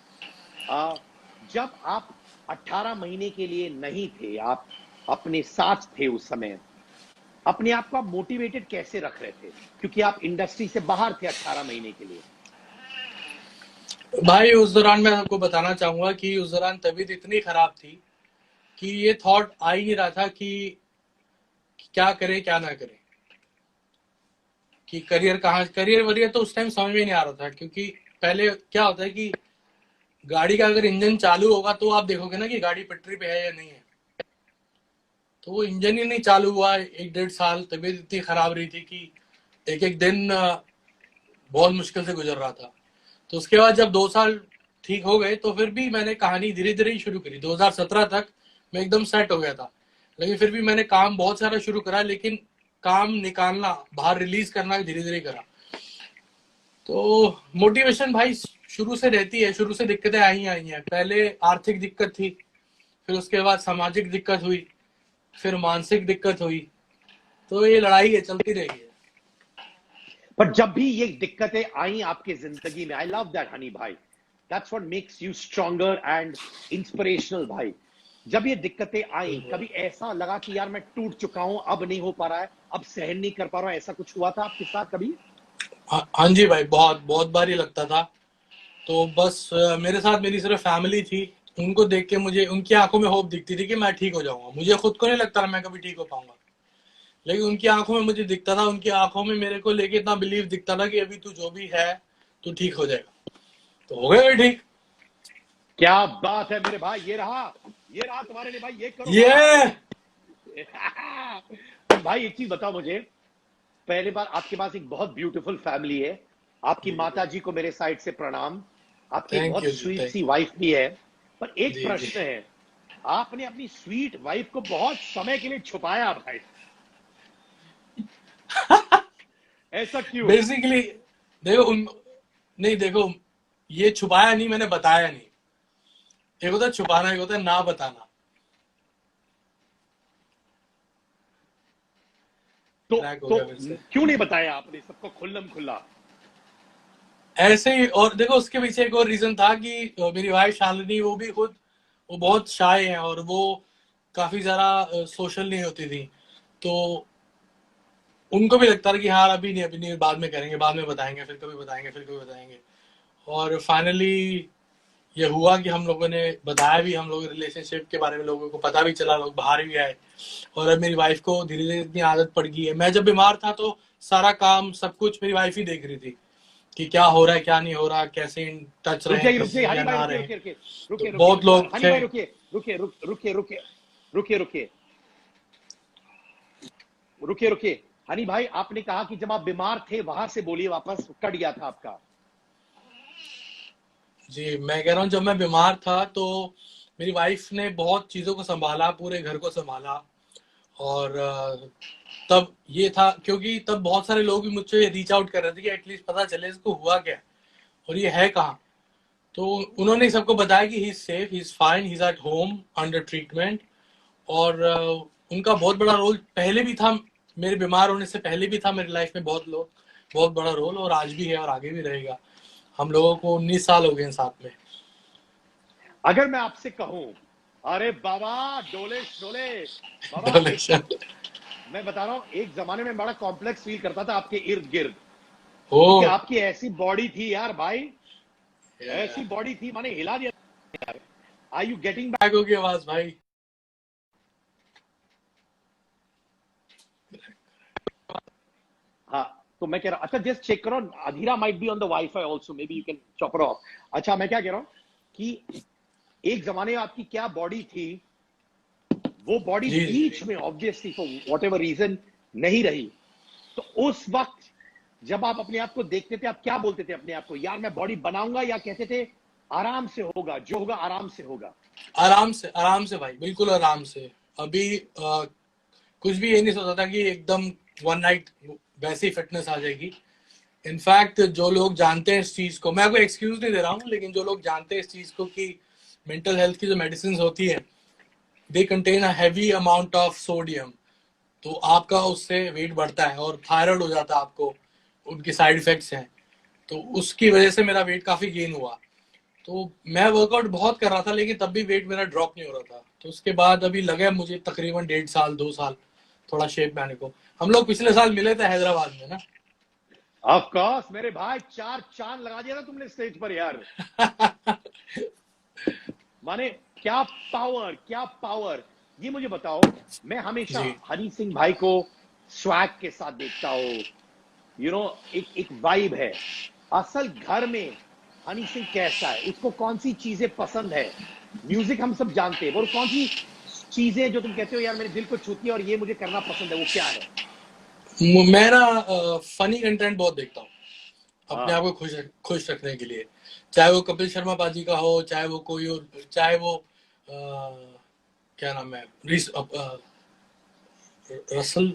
जब आप 18 महीने के लिए नहीं थे, आप अपने साथ थे उस समय, अपने आप को आप मोटिवेटेड कैसे रख रहे थे क्योंकि आप इंडस्ट्री से बाहर थे 18 महीने के लिए? भाई उस दौरान मैं आपको बताना चाहूंगा कि उस दौरान तबीयत इतनी खराब थी कि ये थॉट आ ही नहीं रहा था कि क्या करें क्या ना करें, कि करियर वरियर तो उस टाइम समझ में नहीं आ रहा था। क्योंकि पहले क्या होता है कि गाड़ी का अगर इंजन चालू होगा तो आप देखोगे ना कि गाड़ी पटरी पे है या नहीं है। तो वो इंजन ही नहीं चालू हुआ 1-1.5 साल, तबीयत इतनी खराब रही थी कि एक एक दिन बहुत मुश्किल से गुजर रहा था। तो उसके बाद जब 2 साल ठीक हो गए तो फिर भी मैंने कहानी धीरे धीरे ही शुरू करी। 2017 तक मैं एकदम सेट हो गया था, लेकिन फिर भी मैंने काम बहुत सारा शुरू करा, लेकिन काम निकालना, बाहर रिलीज करना धीरे धीरे करा। तो मोटिवेशन भाई शुरू से रहती है, शुरू से दिक्कतें आई हैं। पहले आर्थिक दिक्कत थी, फिर उसके बाद सामाजिक दिक्कत हुई, फिर मानसिक दिक्कत हुई, तो ये लड़ाई है, चलती रहेगी। पर जब भी ये दिक्कतें आई आपकी जिंदगी में, आई लव दैट हनी भाई, that's what makes you stronger and inspirational भाई। जब ये दिक्कतें आई, कभी ऐसा लगा कि यार मैं टूट चुका हूं, अब नहीं हो पा रहा है, अब सहन नहीं कर पा रहा हूं, ऐसा कुछ हुआ था आपके साथ कभी? हाँ जी भाई, बहुत बहुत बार ही लगता था। तो बस मेरे साथ मेरी सिर्फ फैमिली थी, उनको देख के मुझे उनकी आंखों में होप दिखती थी कि मैं ठीक हो जाऊंगा। मुझे खुद को नहीं लगता था मैं कभी ठीक हो पाऊंगा, लेकिन उनकी आंखों में मुझे दिखता था, उनकी आंखों में मेरे को लेके इतना बिलीव दिखता था कि अभी तू जो भी है तू ठीक हो जाएगा। तो हो गए भाई ठीक। क्या बात है मेरे भाई, ये रहा तुम्हारे लिए भाई, ये करो ये भाई। एक चीज बताओ मुझे, पहली बार आपके पास एक बहुत ब्यूटीफुल फैमिली है, आपकी माता जी को मेरे साइड से प्रणाम, आपकी एक थैंक बहुत यू जी, स्वीट थैंक सी वाइफ भी है। पर एक जी प्रश्न जी। है, आपने अपनी स्वीट वाइफ को बहुत समय के लिए छुपाया भाई, ऐसा क्यों? बेसिकली देखो नहीं देखो, ये छुपाया नहीं, मैंने बताया नहीं। एक होता है छुपाना, एक होता है ना बताना। क्रैक हो तो गया फिर से क्यों नहीं बताया आपने सबको खुल्लम खुल्ला? ऐसे ही। और देखो उसके पीछे एक और रीजन था कि मेरी वाइफ शालिनी, वो भी खुद वो बहुत शाय है और वो काफी ज्यादा सोशल नहीं होती थी। तो उनको भी लगता था कि हाँ अभी नहीं, बाद में करेंगे, बाद में बताएंगे, फिर कभी बताएंगे, फिर कभी बताएंगे। और फाइनली ये हुआ कि हम लोगों ने बताया भी, हम लोग रिलेशनशिप के बारे में लोगों को पता भी चला, लोग बाहर भी आए। और अब मेरी वाइफ को धीरे धीरे इतनी आदत पड़ गई है। मैं जब बीमार था तो सारा काम सब कुछ मेरी वाइफ ही देख रही थी कि क्या हो रहा है, क्या नहीं हो रहा, कैसे इन टच रहे रुक किसी जाइए से या हनी भाई, ना रुकिए रहे। रुकिए रुकिए तो रुकिए रुकिए बहुत लोग हनी थे। भाई, रुकिए रुकिए रुकिए रुकिए रुकिए रुकिए रुकिए रुकिए। हनी भाई, आपने कहा कि जब आप बीमार थे, वहां से बोलिए, वापस कट गया था आपका। जी मैं कह रहा हूँ, जब मैं बीमार था तो मेरी वाइफ ने बहुत चीजों को संभाला, पूरे घर को संभाला। और तब ये था क्योंकि तब बहुत सारे लोग भी मुझसे रीच आउट कर रहे थे कि एटलीस्ट पता चले इसको हुआ क्या है और ये है कहाँ। तो उन्होंने सबको बताया कि he is safe, he is fine, he is at home under treatment. और उनका बहुत बड़ा रोल पहले भी था, मेरे बीमार होने से पहले भी था मेरी लाइफ में, बहुत बड़ा रोल, और आज भी है और आगे भी रहेगा। हम लोगों को 19 साल हो गए साथ में। अगर मैं आपसे कहूं, अरे बाबा डोले डोले बाबा, डोनेशन। मैं बता रहा हूं, एक जमाने में बड़ा कॉम्प्लेक्स फील करता था आपके इर्द गिर्द, ओ क्योंकि आपकी ऐसी बॉडी थी यार भाई, ऐसी बॉडी थी, माने हिला दिया। Are you getting back? Back हो गई आवाज भाई। हाँ, तो मैं कह रहा हूं, अच्छा जस्ट चेक करो, Adhira might be on the wifi also, maybe you can chop it off. अच्छा, मैं क्या कह रहा हूं कि एक जमाने में आपकी क्या बॉडी थी, वो बॉडी जी जी बीच में obviously for whatever reason नहीं रही। तो उस वक्त जब आप अपने आप को देखते थे, आप क्या बोलते थे अपने आप को, यार मैं बॉडी बनाऊंगा, या कहते थे आराम से होगा, जो होगा आराम से होगा? आराम से भाई, बिल्कुल आराम से। अभी कुछ भी ये नहीं सोचा था कि एकदम वन नाइट वैसी फिटनेस आ जाएगी। इनफैक्ट जो लोग जानते हैं इस चीज को, मैं कोई एक्सक्यूज नहीं दे रहा हूँ, लेकिन जो लोग जानते हैं इस चीज को कि मेंटल हेल्थ की जो मेडिसिन होती है, they contain a heavy amount of sodium. तो आपका उससे वेट बढ़ता है और थायराइड हो जाता है आपको, उनके साइड इफेक्ट्स हैं। तो उसकी वजह से मेरा वेट काफी गेन हुआ। तो मैं वर्कआउट बहुत कर रहा था, लेकिन तब भी वेट मेरा ड्रॉप नहीं हो रहा था। तो उसके बाद अभी लगा मुझे तकरीबन 1.5 साल 2 साल थोड़ा शेप में आने को। हम लोग पिछले साल मिले थे हैदराबाद में ना। ऑफ कोर्स मेरे भाई, 4 चांद लगा दिया था तुमने स्टेज पर यार। माने क्या पावर, क्या पावर। ये मुझे बताओ, मैं हमेशा जी हनी सिंह भाई को स्वैग के साथ देखता हूं, यू नो, एक वाइब है। असल घर में हनी सिंह कैसा है, उसको कौन सी चीजें पसंद है? म्यूजिक हम सब जानते हैं, वो कौन सी चीजें जो तुम कहते हो यार मेरे दिल को छूती है और ये मुझे करना पसंद है, वो क्या है? मैं ना फनी कंटेंट बहुत देखता हूँ अपने हाँ, आप को खुश रखने के लिए। चाहे वो कपिल शर्मा पाजी का हो, चाहे वो कोई और, चाहे वो क्या नाम है, Russell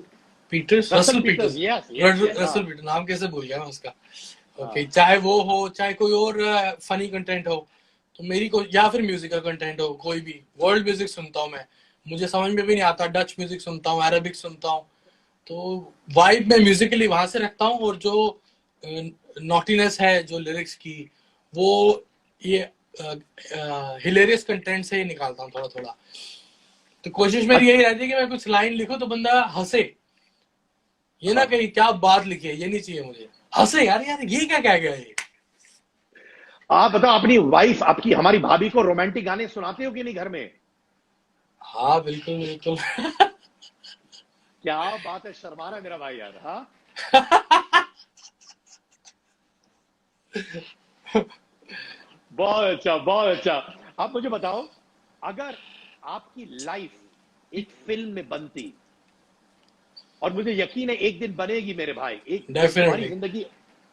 Peters, Russell Peters, yes yes yes, हाँ रसल पीटर्स, नाम कैसे भूल गया मैं उसका। ओके, हाँ। चाहे वो हो, चाहे कोई और फनी कंटेंट हो, तो मेरी को, या फिर म्यूजिकल कंटेंट हो, कोई भी वर्ल्ड म्यूजिक सुनता हूँ मैं। मुझे समझ में भी नहीं आता, डच म्यूजिक सुनता हूँ, अरेबिक सुनता हूँ, तो वाइब मैं म्यूजिकली वहां से रखता हूँ, और जो नॉटीनेस है जो लिरिक्स की, वो ये हिलेरियस कंटेंट से ही निकालता हूँ थोड़ा थोड़ा। तो कोशिश मेरी यही रहती है कि मैं कुछ लाइन लिखूं तो बंदा हंसे, ये ना कहीं क्या बात लिखी है, ये नहीं चाहिए मुझे, हंसे यार यार ये क्या कह गया ये। आप बताओ, अपनी वाइफ, आपकी हमारी भाभी को रोमांटिक गाने सुनाते हो कि नहीं घर में? हाँ बिल्कुल बिल्कुल। क्या बात है, शर्मा रहा है मेरा भाई यार। हाँ, बहुत अच्छा, बहुत अच्छा। आप मुझे बताओ, अगर आपकी लाइफ एक फिल्म में बनती, और मुझे यकीन है एक दिन बनेगी मेरे भाई, एक तुम्हारी डेफिनेटली जिंदगी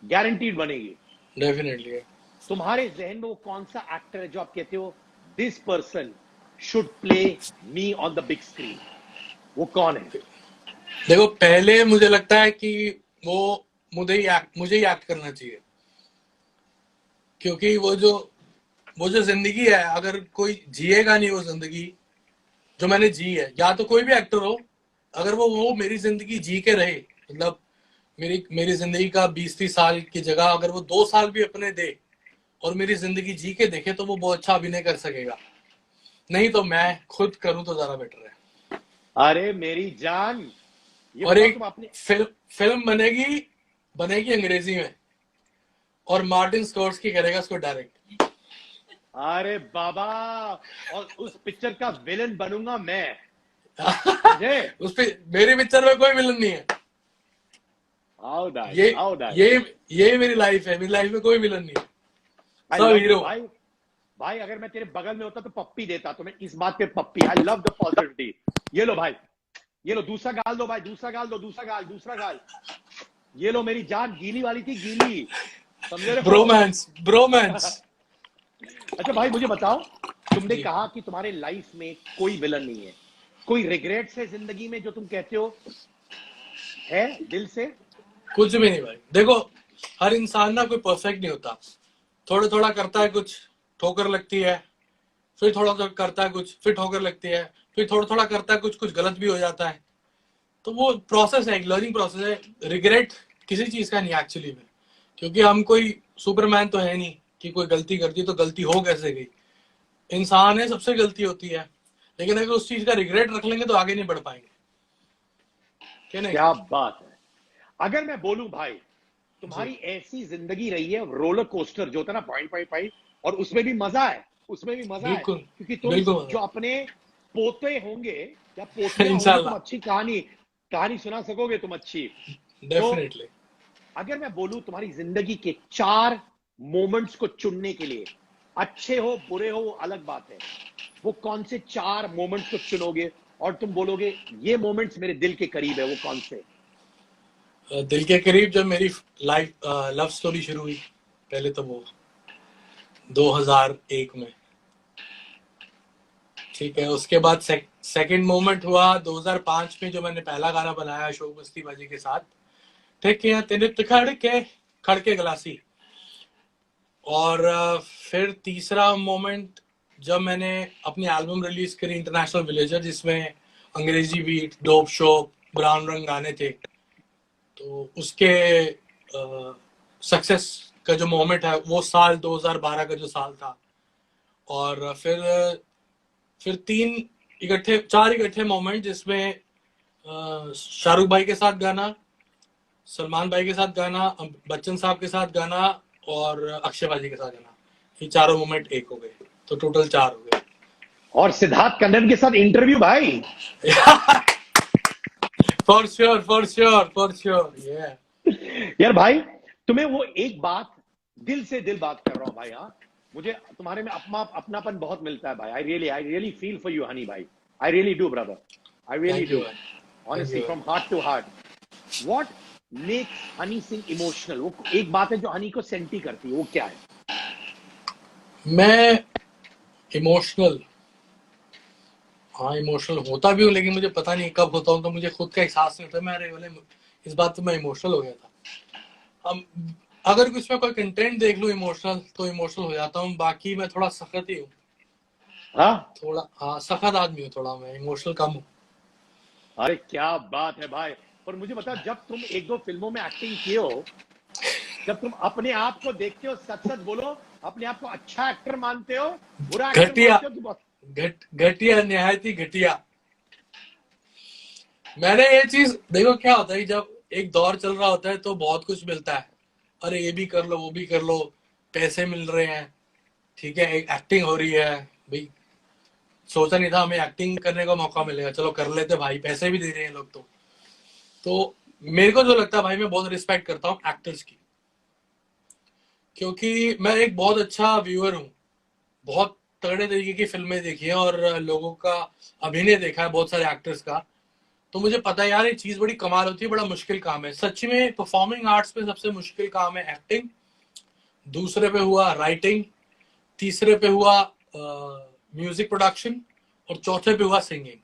गारंटीड बनेगी, डेफिनेटली। तुम्हारे जहन में वो कौन सा एक्टर है जो आप कहते हो this person should play me on the big screen? वो कौन है? देखो पहले मुझे लगता है कि वो मुझे ही एक्ट करना चाहिए, क्योंकि वो जो जिंदगी है, अगर कोई जिएगा नहीं वो जिंदगी जो मैंने जी है, या तो कोई भी एक्टर हो, अगर वो मेरी जिंदगी जी के रहे, मतलब मेरी जिंदगी का 20-30 साल की जगह अगर वो 2 साल भी अपने दे और मेरी जिंदगी जी के देखे, तो वो बहुत अच्छा अभिनय कर सकेगा। नहीं तो मैं खुद करूं तो ज्यादा बेटर है। अरे मेरी जान, ये और बताओ एक तुम अपने। फिल्म बनेगी अंग्रेजी में, और मार्टिन स्कॉर्सेज़ी करेगा उसको डायरेक्ट। अरे बाबा, और उस पिक्चर का विलन बनूंगा मैं, समझे? उस पे मेरी पिक्चर में कोई विलन नहीं है। आओ दाई, ये आओ दाई। ये मेरी लाइफ है, मेरी लाइफ में कोई विलन नहीं है, आई सब लव हीरो। भाई। भाई अगर मैं तेरे बगल में होता तो पप्पी देता तुम्हें, इस बात पे पप्पी। I love the positivity. ये लो भाई, ये लो दूसरा गाल दो भाई, दूसरा गाल दो, दूसरा गाल, दूसरा गाल। ये लो मेरी जान, गीली वाली थी, गीली, समझे? Bromance bromance. अच्छा भाई मुझे बताओ, तुमने जी, कहा कि तुम्हारे लाइफ में कोई विलन नहीं है, कोई रिग्रेट्स है जिंदगी में जो तुम कहते हो है दिल से? कुछ भी नहीं भाई। देखो हर इंसान ना कोई परफेक्ट नहीं होता, थोड़ा थोड़ा करता है कुछ, ठोकर लगती है, फिर थोड़ा थोड़ा करता है कुछ, फिर ठोकर लगती है, फिर थोड़ा थोड़ा करता है कुछ, कुछ गलत भी हो जाता है। तो वो प्रोसेस है, एक लर्निंग प्रोसेस है। रिग्रेट किसी चीज का नहीं एक्चुअली में, क्योंकि हम कोई सुपरमैन तो है नहीं कि कोई गलती कर दी तो गलती हो कैसे गई। इंसान है, सबसे गलती होती है, लेकिन अगर उस चीज का रिग्रेट रख लेंगे तो आगे नहीं बढ़ पाएंगे, क्या नहीं? क्या बात है। अगर मैं बोलूं भाई, तुम्हारी ऐसी जिंदगी रही है, रोलर कोस्टर जो होता है ना, पॉइंट पॉइंट पॉइंट, और उसमें भी मजा है, उसमें भी मजा है, बिल्कुल क्योंकि तुम बिल्कुल। जो अपने पोते होंगे या पोतियां होंगी, तुम इंशाल्लाह, अच्छी कहानी कहानी सुना सकोगे तुम अच्छी। तो डेफिनेटली। अगर मैं बोलूं तुम्हारी जिंदगी के 4 मोमेंट्स को चुनने के लिए, अच्छे हो बुरे हो वो अलग बात है, वो कौन से 4 मोमेंट्स को चुनोगे और तुम बोलोगे ये मोमेंट्स मेरे दिल के करीब है, वो कौन से? दिल के करीब जब मेरी लाइफ लव स्टोरी शुरू हुई, पहले तो वो 2001 में, ठीक है। उसके बाद सेकंड मोमेंट हुआ 2005 में, जो मैंने पहला गाना बनाया शोक बस्ती बाजी के साथ, ठीक है, तिनित खड़के गलासी। और फिर तीसरा मोमेंट जब मैंने अपनी एल्बम रिलीज करी इंटरनेशनल विलेजर, जिसमें अंग्रेजी बीट, डोप शोप, ब्राउन रंग गाने थे, तो उसके सक्सेस का जो मोमेंट है वो साल 2012 का जो साल था। और फिर 4 इकट्ठे मोमेंट, जिसमें शाहरुख भाई के साथ गाना, सलमान भाई के साथ गाना, बच्चन साहब के साथ गाना, और अक्षय भाजी के साथ गाना, ये चारों मोमेंट एक हो गए, तो टोटल 4 हो गए। और सिद्धार्थ कन्नड़ के साथ इंटरव्यू भाई। For sure for sure for sure, यार भाई, तुम्हें वो एक बात, दिल से दिल बात कर रहा हूं भाई। हाँ, मुझे तुम्हारे में अपनापन बहुत मिलता है भाई। I really feel for you Honey भाई। I really do brother, I really do, honestly, from heart to heart. What makes Honey Singh emotional? वो एक बात है जो हनी को सेंटी करती है, वो क्या है? मैं इमोशनल, हाँ इमोशनल होता भी हूँ, लेकिन मुझे पता नहीं कब होता हूँ, तो मुझे खुद का एहसास नहीं होता। मैं अरे बोले इस बात तो मैं इमोशनल हो गया था। हम अगर कुछ में कोई कंटेंट देख लूँ इमोशनल, तो इमोशनल हो जाता हूँ। बाकी मैं थोड़ा सख्त ही हूँ, हाँ, थोड़ा हाँ सख्त आदमी हूँ, थोड़ा मैं इमोशनल कम हूँ। अरे क्या बात है भाई। और मुझे बता, जब तुम एक दो फिल्मों में एक्टिंग किए हो, जब तुम अपने आप को देखते हो, सच सच बोलो, अपने आप को अच्छा एक्टर मानते हो, बुरा एक्टर घटिया, मानते हो कि बहुत? घटिया, निहायत ही घटिया। मैंने ये चीज देखो, क्या होता है कि जब एक दौर चल रहा होता है तो बहुत कुछ मिलता है, अरे ये भी कर लो, वो भी कर लो, पैसे मिल रहे हैं, ठीक है, एक एक्टिंग हो रही है भाई, सोचा नहीं था हमें एक्टिंग करने का मौका मिलेगा, चलो कर लेते भाई, पैसे भी दे रहे हैं लोग तो मेरे को जो लगता है भाई, मैं बहुत रिस्पेक्ट करता हूँ एक्टर्स की, क्योंकि मैं एक बहुत अच्छा व्यूअर हूँ, बहुत तगड़े तरीके की फिल्में देखी है और लोगों का अभिनय देखा है, बहुत सारे एक्टर्स का। तो मुझे पता है यार, ये चीज बड़ी कमाल होती है, बड़ा मुश्किल काम है सच्ची में। परफॉर्मिंग आर्ट्स में सबसे मुश्किल काम है एक्टिंग, दूसरे पे हुआ राइटिंग, तीसरे पे हुआ म्यूजिक प्रोडक्शन, और चौथे पे हुआ सिंगिंग।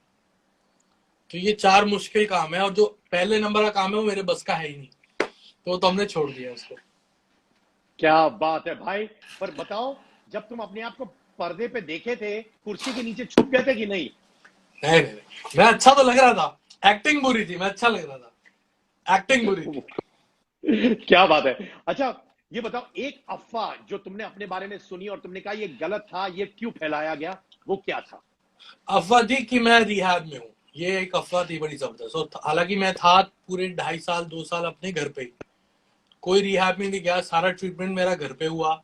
तो ये चार मुश्किल काम है, और जो पहले नंबर का काम है वो मेरे बस का है ही नहीं, तो हमने छोड़ दिया उसको। क्या बात है भाई। पर बताओ, जब तुम अपने आप को पर्दे पे देखे थे, कुर्सी के नीचे छुप गए थे कि नहीं? नहीं नहीं नहीं, मैं अच्छा तो लग रहा था, एक्टिंग बुरी थी, मैं अच्छा लग रहा था, एक्टिंग बुरी थी। क्या बात है। अच्छा, ये बताओ, एक अफवाह जो तुमने अपने बारे में सुनी और तुमने कहा ये गलत था, ये क्यों फैलाया गया, वो क्या था? अफवाह थी कि मैं रिहैब में हूँ, ये एक अफवाह थी बड़ी जबरदस्त। और हालांकि मैं था पूरे 2.5 साल 2 साल अपने घर पे ही, कोई रिहैब में नहीं गया, सारा ट्रीटमेंट मेरा घर पे हुआ,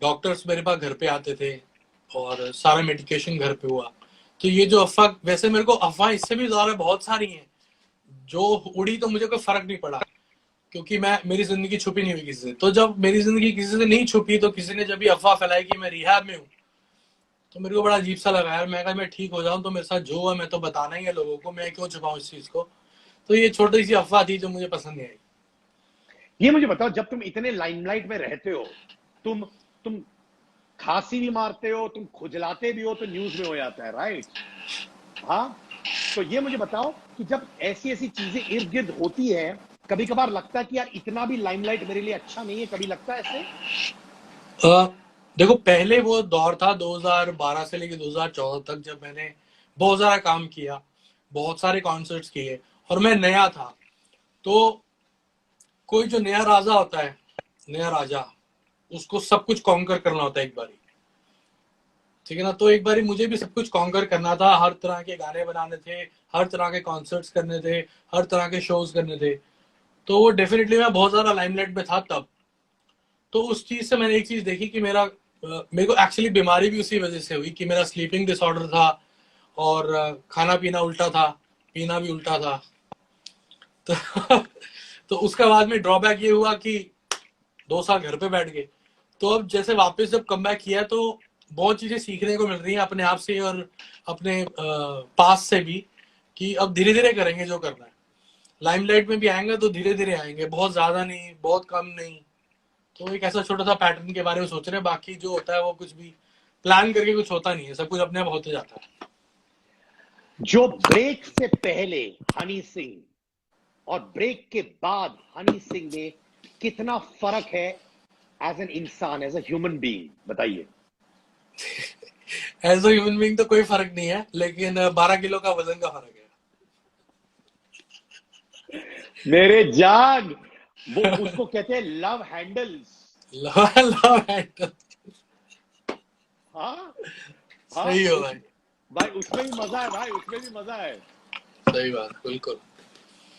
डॉक्टर्स मेरे पास घर पे आते थे, और सारा मेडिकेशन घर पे हुआ। तो ये जो अफवाह, वैसे मेरे को अफवाह इससे भी ज्यादा बहुत सारी हैं, जो उड़ी तो मुझे कोई फर्क नहीं पड़ा, क्योंकि मैं, मेरी जिंदगी छुपी नहीं हुई किसी से। तो जब मेरी जिंदगी किसी से नहीं छुपी, तो किसी ने जब भी अफवाह फैलाई कि मैं रिहैब में हूँ, तो मेरे को बड़ा अजीब सा लगा यार। मैं कहा मैं ठीक हो जाऊं तो मेरे साथ जो हुआ मैं तो बताना ही है लोगों को, मैं क्यों छुपाऊं इस चीज को। तो ये छोटी सी अफवाह थी जो मुझे पसंद नहीं आई। ये मुझे बताओ, जब तुम इतने लाइमलाइट में रहते हो, तुम खांसी भी मारते हो, तुम खुजलाते भी हो, तो न्यूज में हो जाता है, राइट? हाँ। तो ये मुझे बताओ कि जब ऐसी ऐसी चीजें इर्द गिर्द होती है, कभी कभार लगता है कि यार इतना भी लाइमलाइट मेरे लिए अच्छा नहीं है, कभी लगता है ऐसे? देखो, पहले वो दौर था 2012 से लेकर 2014 तक, जब मैंने बहुत सारा काम किया, बहुत सारे कॉन्सर्ट्स किए, और मैं नया था। तो कोई जो नया राजा होता है, नया राजा, उसको सब कुछ कॉन्कर करना होता है एक बारी, ठीक है ना। तो एक बारी मुझे भी सब कुछ कॉन्कर करना था, हर तरह के गाने बनाने थे, हर तरह के कॉन्सर्ट्स करने थे, हर तरह के शोज करने थे। तो वो डेफिनेटली मैं बहुत ज्यादा लाइमलाइट में था तब। तो उस चीज से मैंने एक चीज देखी कि मेरे को एक्चुअली बीमारी भी उसी वजह से हुई कि मेरा स्लीपिंग डिसऑर्डर था, और खाना पीना उल्टा था, पीना भी उल्टा था। तो तो उसके बाद में ड्रॉबैक ये हुआ कि 2 साल घर पे बैठ गए। तो अब जैसे वापस जब कम बैक किया, तो बहुत चीजें सीखने को मिल रही हैं अपने आप से और अपने पास से भी, कि अब धीरे धीरे करेंगे जो करना है। लाइमलाइट में भी आएंगे तो धीरे धीरे आएंगे, बहुत ज्यादा नहीं, बहुत कम नहीं। तो एक ऐसा छोटा सा पैटर्न के बारे में सोच रहे हैं, बाकी जो होता है वो कुछ भी प्लान करके कुछ होता नहीं है, सब कुछ अपने आप होते जाता है। जो ब्रेक से पहले हनी सिंह और ब्रेक के बाद हनी सिंह में कितना फर्क है, एज एन इंसान, एज ए ह्यूमन बीइंग, बताइए। एज ह्यूमन बीइंग तो कोई फर्क नहीं है, लेकिन 12 किलो का वजन का फर्क मेरे जान, वो उसको कहते हैं लव हैंडल्स। है। लव है। हाँ। हाँ, सही हो उस भाई। भाई उसमें भी मजा है, भाई उसमें भी मजा है। सही बात, बिल्कुल।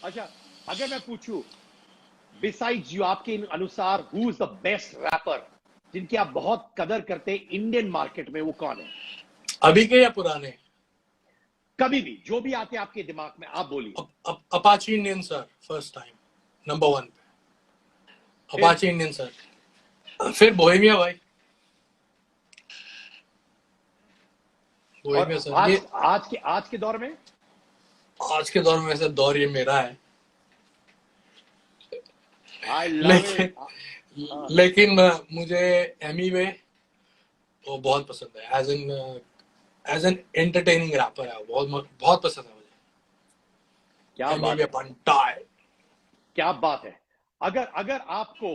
अच्छा, अगर मैं पूछूं, बिसाइड्स यू, आपके अनुसार who is the best rapper जिनकी आप बहुत कदर करते हैं इंडियन मार्केट में, वो कौन है? अभी के या पुराने? कभी भी जो भी आते हैं आपके दिमाग में, आप बोलिए। Apache Indian sir, first time number 1 पे फिर अपाची इंडियन सर। फिर बोहेमिया भाई, और बोहेमिया सर। ये आज के दौर में? आज के दौर में वैसे दौर ये मेरा है, आई लव लेकिन इट। हाँ। लेकिन मुझे एमी वे वो बहुत पसंद है, एज एन एंटरटेनिंग रैपर है, बहुत बहुत पसंद है मुझे क्या एमी बात वे है, पंटाई। क्या बात है। अगर अगर आपको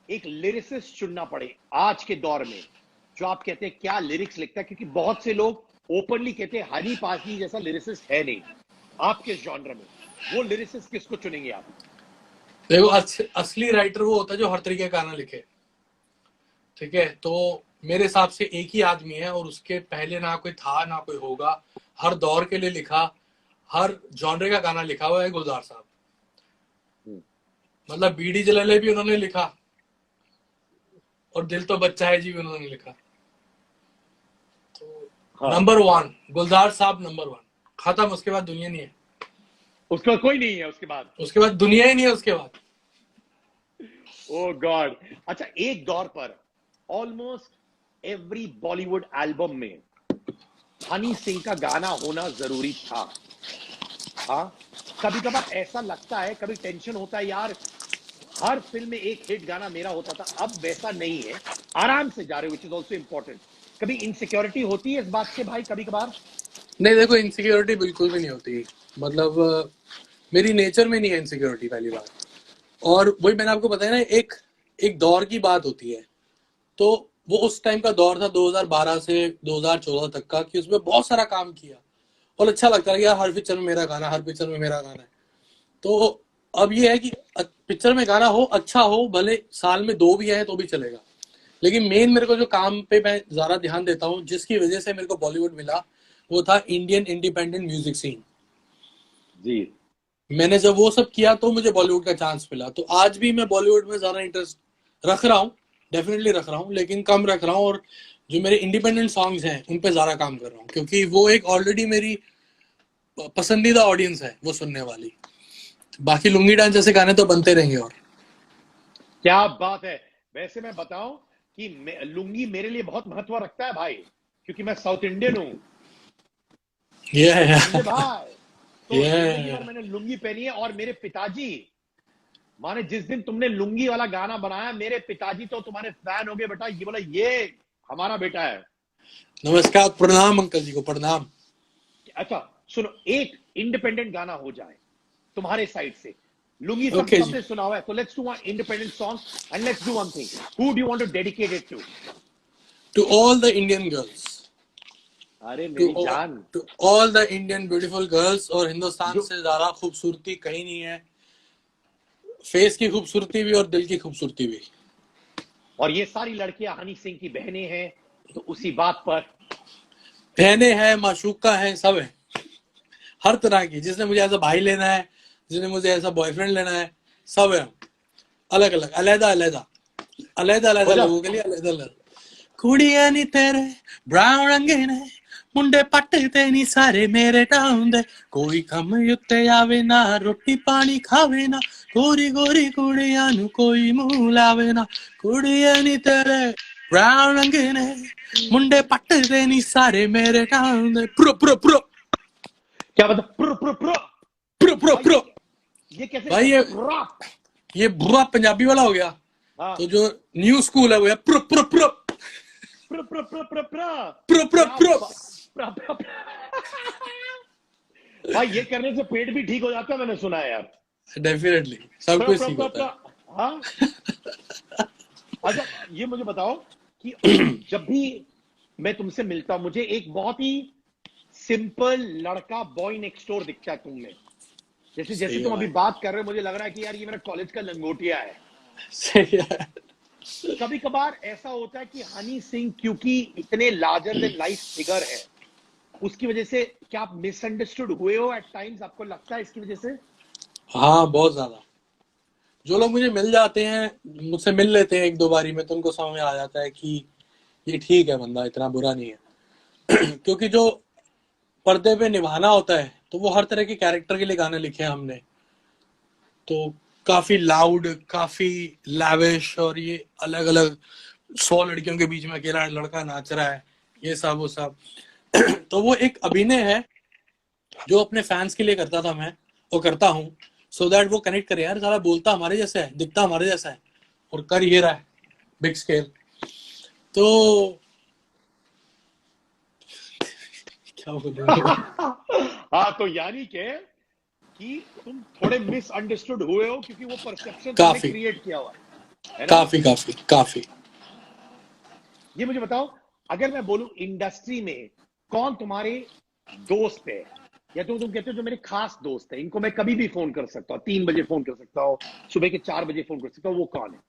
एक लिरिसिस्ट चुनना पड़े आज के दौर में, जो आप कहते हैं क्या लिरिक्स लिखता है, क्योंकि बहुत से लोग ओपनली कहते हैं हनी पाजी जैसा लिरिसिस्ट है नहीं आपके जॉनर में, वो लिरिसिस्ट किसको चुनेंगे आप? देखो असली राइटर वो होता है जो हर तरीके का गाना लिखे, ठीक है? तो मेरे हिसाब से एक ही आदमी है और उसके पहले ना कोई था ना कोई होगा, हर दौर के लिए लिखा, हर जॉनरे का गाना लिखा हुआ है गुलजार साहब। मतलब बीडी जलाले भी उन्होंने लिखा और दिल तो बच्चा है जी भी उन्होंने लिखा। तो नंबर 1 गुलजार साहब, नंबर 1 खत्म। उसके बाद दुनिया नहीं है, उसका कोई नहीं है उसके बाद दुनिया ही नहीं है उसके बाद। ओ गॉड। अच्छा, एक दौर पर ऑलमोस्ट एवरी बॉलीवुड एल्बम में हनी सिंह का गाना होना जरूरी था। हाँ, कभी कभार ऐसा लगता है, कभी टेंशन होता है यार हर फिल्म में एक हिट गाना मेरा होता था, अब वैसा नहीं है, आराम से जा रहे हो, विच इज ऑल्सो इंपॉर्टेंट। कभी इनसिक्योरिटी होती है इस बात से भाई कभी कभार? नहीं, देखो इनसिक्योरिटी बिल्कुल भी नहीं होती, मतलब मेरी नेचर में नहीं है इनसिक्योरिटी, पहली बात। और वही मैंने आपको बताया ना, एक दौर की बात होती है, तो वो उस टाइम का दौर था 2012 से 2014 तक का, कि उसमें बहुत सारा काम किया और अच्छा लगता है कि यार हर पिक्चर में मेरा गाना, हर पिक्चर में मेरा गाना है। तो अब ये है कि पिक्चर में गाना हो, अच्छा हो, भले साल में 2 भी आए तो भी चलेगा, लेकिन मेन मेरे को जो काम पे मैं ज्यादा ध्यान देता हूँ, जिसकी वजह से मेरे को बॉलीवुड मिला, वो था इंडियन इंडिपेंडेंट म्यूजिक सीन जी। मैंने जब वो सब किया तो मुझे बॉलीवुड का चांस मिला। तो आज भी मैं बॉलीवुड में ज्यादा इंटरेस्ट रख रहा हूँ, डेफिनेटली रख रहा हूँ, लेकिन कम रख रहा हूँ, और जो मेरे इंडिपेंडेंट सॉन्ग्स हैं उन पे ज्यादा काम कर रहा हूँ, क्योंकि वो एक ऑलरेडी मेरी पसंदीदा ऑडियंस है वो सुनने वाली। बाकी लुंगी डांस जैसे गाने तो बनते रहेंगे। और क्या बात है। वैसे मैं बताऊं कि लुंगी मेरे लिए बहुत महत्व रखता है भाई, क्योंकि मैं साउथ इंडियन हूं। समझे भाई? तो जिंदगी भर मैंने लुंगी पहनी है, और मेरे पिताजी, माने जिस दिन तुमने लुंगी वाला गाना बनाया, मेरे पिताजी तो तुम्हारे फैन हो गए बेटा, ये बोला ये हमारा बेटा है। नमस्कार, प्रणाम अंकल जी को, प्रणाम। अच्छा सुनो, एक इंडिपेंडेंट गाना हो जाए तुम्हारे साइड से, लुंगी Okay, सबने सुना हुआ है, तो let's do one independent song and let's do one thing. Who do you want to dedicate it to? To all the Indian girls, अरे मेरी जान, to all the Indian beautiful girls. और हिंदुस्तान से ज्यादा खूबसूरती कहीं नहीं है, फेस की खूबसूरती भी और दिल की खूबसूरती भी। और ये सारी लड़कियां हनी सिंह की बहनें हैं, तो उसी बात पर बहनें हैं, माशूका हैं, सब है, हर तरह की। जिसने मुझे ऐसा भाई लेना है, जिसने मुझे ऐसा बॉयफ्रेंड लेना है, सब है, अलग अलग, अलग अलग अलग अलग लोगों के लिए अलग अलग। कुड़िया नी तेरे ब्राउन रंगे ने, मुंडे पट्टे नी सारे मेरे टाउन दे, कोई कम उत्ते आवे ना, रोटी पानी खावे ना, गोरी गोरी कुड़िया नु कोई मुंह लावे ना। कुड़िया नी तेरे ब्राउन रंगे ने, मुंडे पट्टे नी सारे मेरे टाउन दे। प्रो प्रो प्रो, क्या बता, pro pro pro pro pro pro. ये कैसे भाई ये बुरा पंजाबी वाला हो गया। हाँ। तो जो न्यू स्कूल है वो है pro pro pro pro pro pro pro pro pro pro. भाई ये करने से पेट भी ठीक हो जाता है, मैंने सुना है यार। डेफिनेटली सब कुछ ठीक होता है। हाँ। अच्छा ये मुझे बताओ कि जब भी मैं तुमसे मिलता हूं, मुझे एक बहुत ही सिंपल लड़का, बॉय नेक्स्ट डोर दिखता है तुम में। जैसे तुम अभी बात कर रहे हो, मुझे लग रहा है कि यार ये मेरा कॉलेज का लंगोटिया है। सही है। कभी कभार ऐसा होता है कि हनी सिंह क्योंकि इतने लार्जर देन लाइफ फिगर है, उसकी वजह से क्या आप मिसअंडरस्टूड हुए हो एट टाइम्स? आपको लगता है इसकी वजह से? हाँ, बहुत ज्यादा। जो लोग मुझे मिल जाते हैं, मुझसे मिल लेते हैं 1-2 बारी में, तो उनको समझ में आ जाता है कि ये ठीक है, बंदा इतना बुरा नहीं है। क्योंकि जो पर्दे पे निभाना होता है, तो वो हर तरह के कैरेक्टर के लिए गाने लिखे हैं हमने। तो काफी लाउड, काफी लैविश, और ये अलग अलग 100 लड़कियों के बीच में अकेला लड़का नाच रहा है, ये सब वो सब। तो वो एक अभिनय है जो अपने फैंस के लिए करता था मैं, वो करता हूँ, सो दैट वो कनेक्ट करे, यार सारा बोलता हमारे जैसा है, दिखता हमारे जैसा है, और कर ये रहा है बिग स्केल। तो क्या बोलूं। हाँ, तो यानी कि तुम थोड़े मिसअंडरस्टूड हुए हो, क्योंकि वो परसेप्शन तुमने क्रिएट किया हुआ है ना? काफी। ये मुझे बताओ, अगर मैं बोलूं इंडस्ट्री में कौन तुम्हारे दोस्त है, या तुम कहते हो जो मेरे खास दोस्त है, इनको मैं कभी भी फोन कर सकता हूँ, 3 बजे फोन कर सकता हूँ, सुबह के 4 बजे फोन कर सकता हूँ, वो कौन है?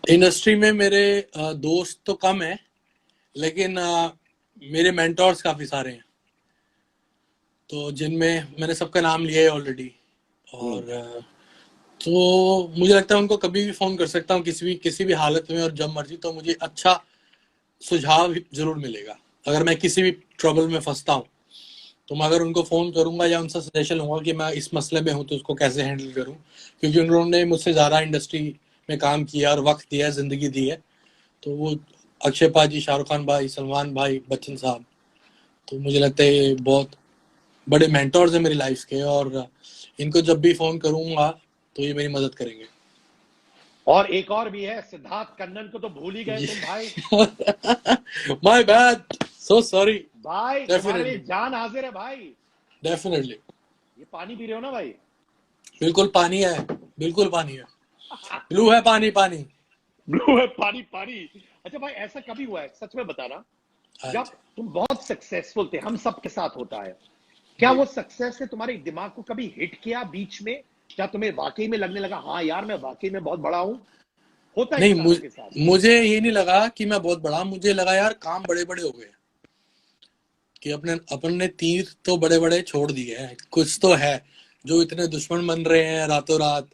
इंडस्ट्री में मेरे दोस्त तो कम है, लेकिन मेरे मेंटोर्स काफी सारे हैं, तो जिनमें मैंने सबका नाम लिया है ऑलरेडी। और तो मुझे लगता है उनको कभी भी फोन कर सकता हूँ किसी भी हालत में और जब मर्जी, तो मुझे अच्छा सुझाव जरूर मिलेगा। अगर मैं किसी भी ट्रबल में फंसता हूँ तो मैं अगर उनको फोन करूंगा या उनसे सजेशन लूंगा कि मैं इस मसले में हूँ तो उसको कैसे हैंडल करूँ, क्योंकि उन्होंने मुझसे ज्यादा इंडस्ट्री में काम किया और वक्त दिया है, जिंदगी दी है। तो वो अक्षय पाजी, शाहरुख खान भाई, सलमान भाई, बच्चन साहब, तो मुझे लगता है ये बहुत बड़े मेंटोर्स हैं मेरी लाइफ के, और इनको जब भी फोन करूंगा तो ये मेरी मदद करेंगे। और एक और भी है, सिद्धार्थ कन्नन को तो भूल ही गए तुम भाई। My bad, so sorry. भाई तुम्हारे लिए जान हाजिर है भाई। डेफिनेटली। ये पानी पी रहे हो ना भाई? बिल्कुल पानी है, बिल्कुल पानी है, ब्लू है पानी, पानी ब्लू है पानी, पानी। अच्छा भाई, ऐसा कभी हुआ है, सच में बताना, जब तुम बहुत सक्सेसफुल थे, हम सबके साथ होता है, क्या वो सक्सेस ने तुम्हारे दिमाग को कभी हिट किया बीच में? क्या तुम्हें वाकई में लगने लगा हाँ यार मैं वाकई में बहुत बड़ा हूं? होता है नहीं, इंसानों के साथ। मुझे ये नहीं लगा कि मैं बहुत बड़ा, मुझे लगा यार काम बड़े बड़े हो गए, कि अपन ने तीर तो बड़े बड़े छोड़ दिए हैं, कुछ तो है। जो इतने दुश्मन बन रहे हैं रातों रात,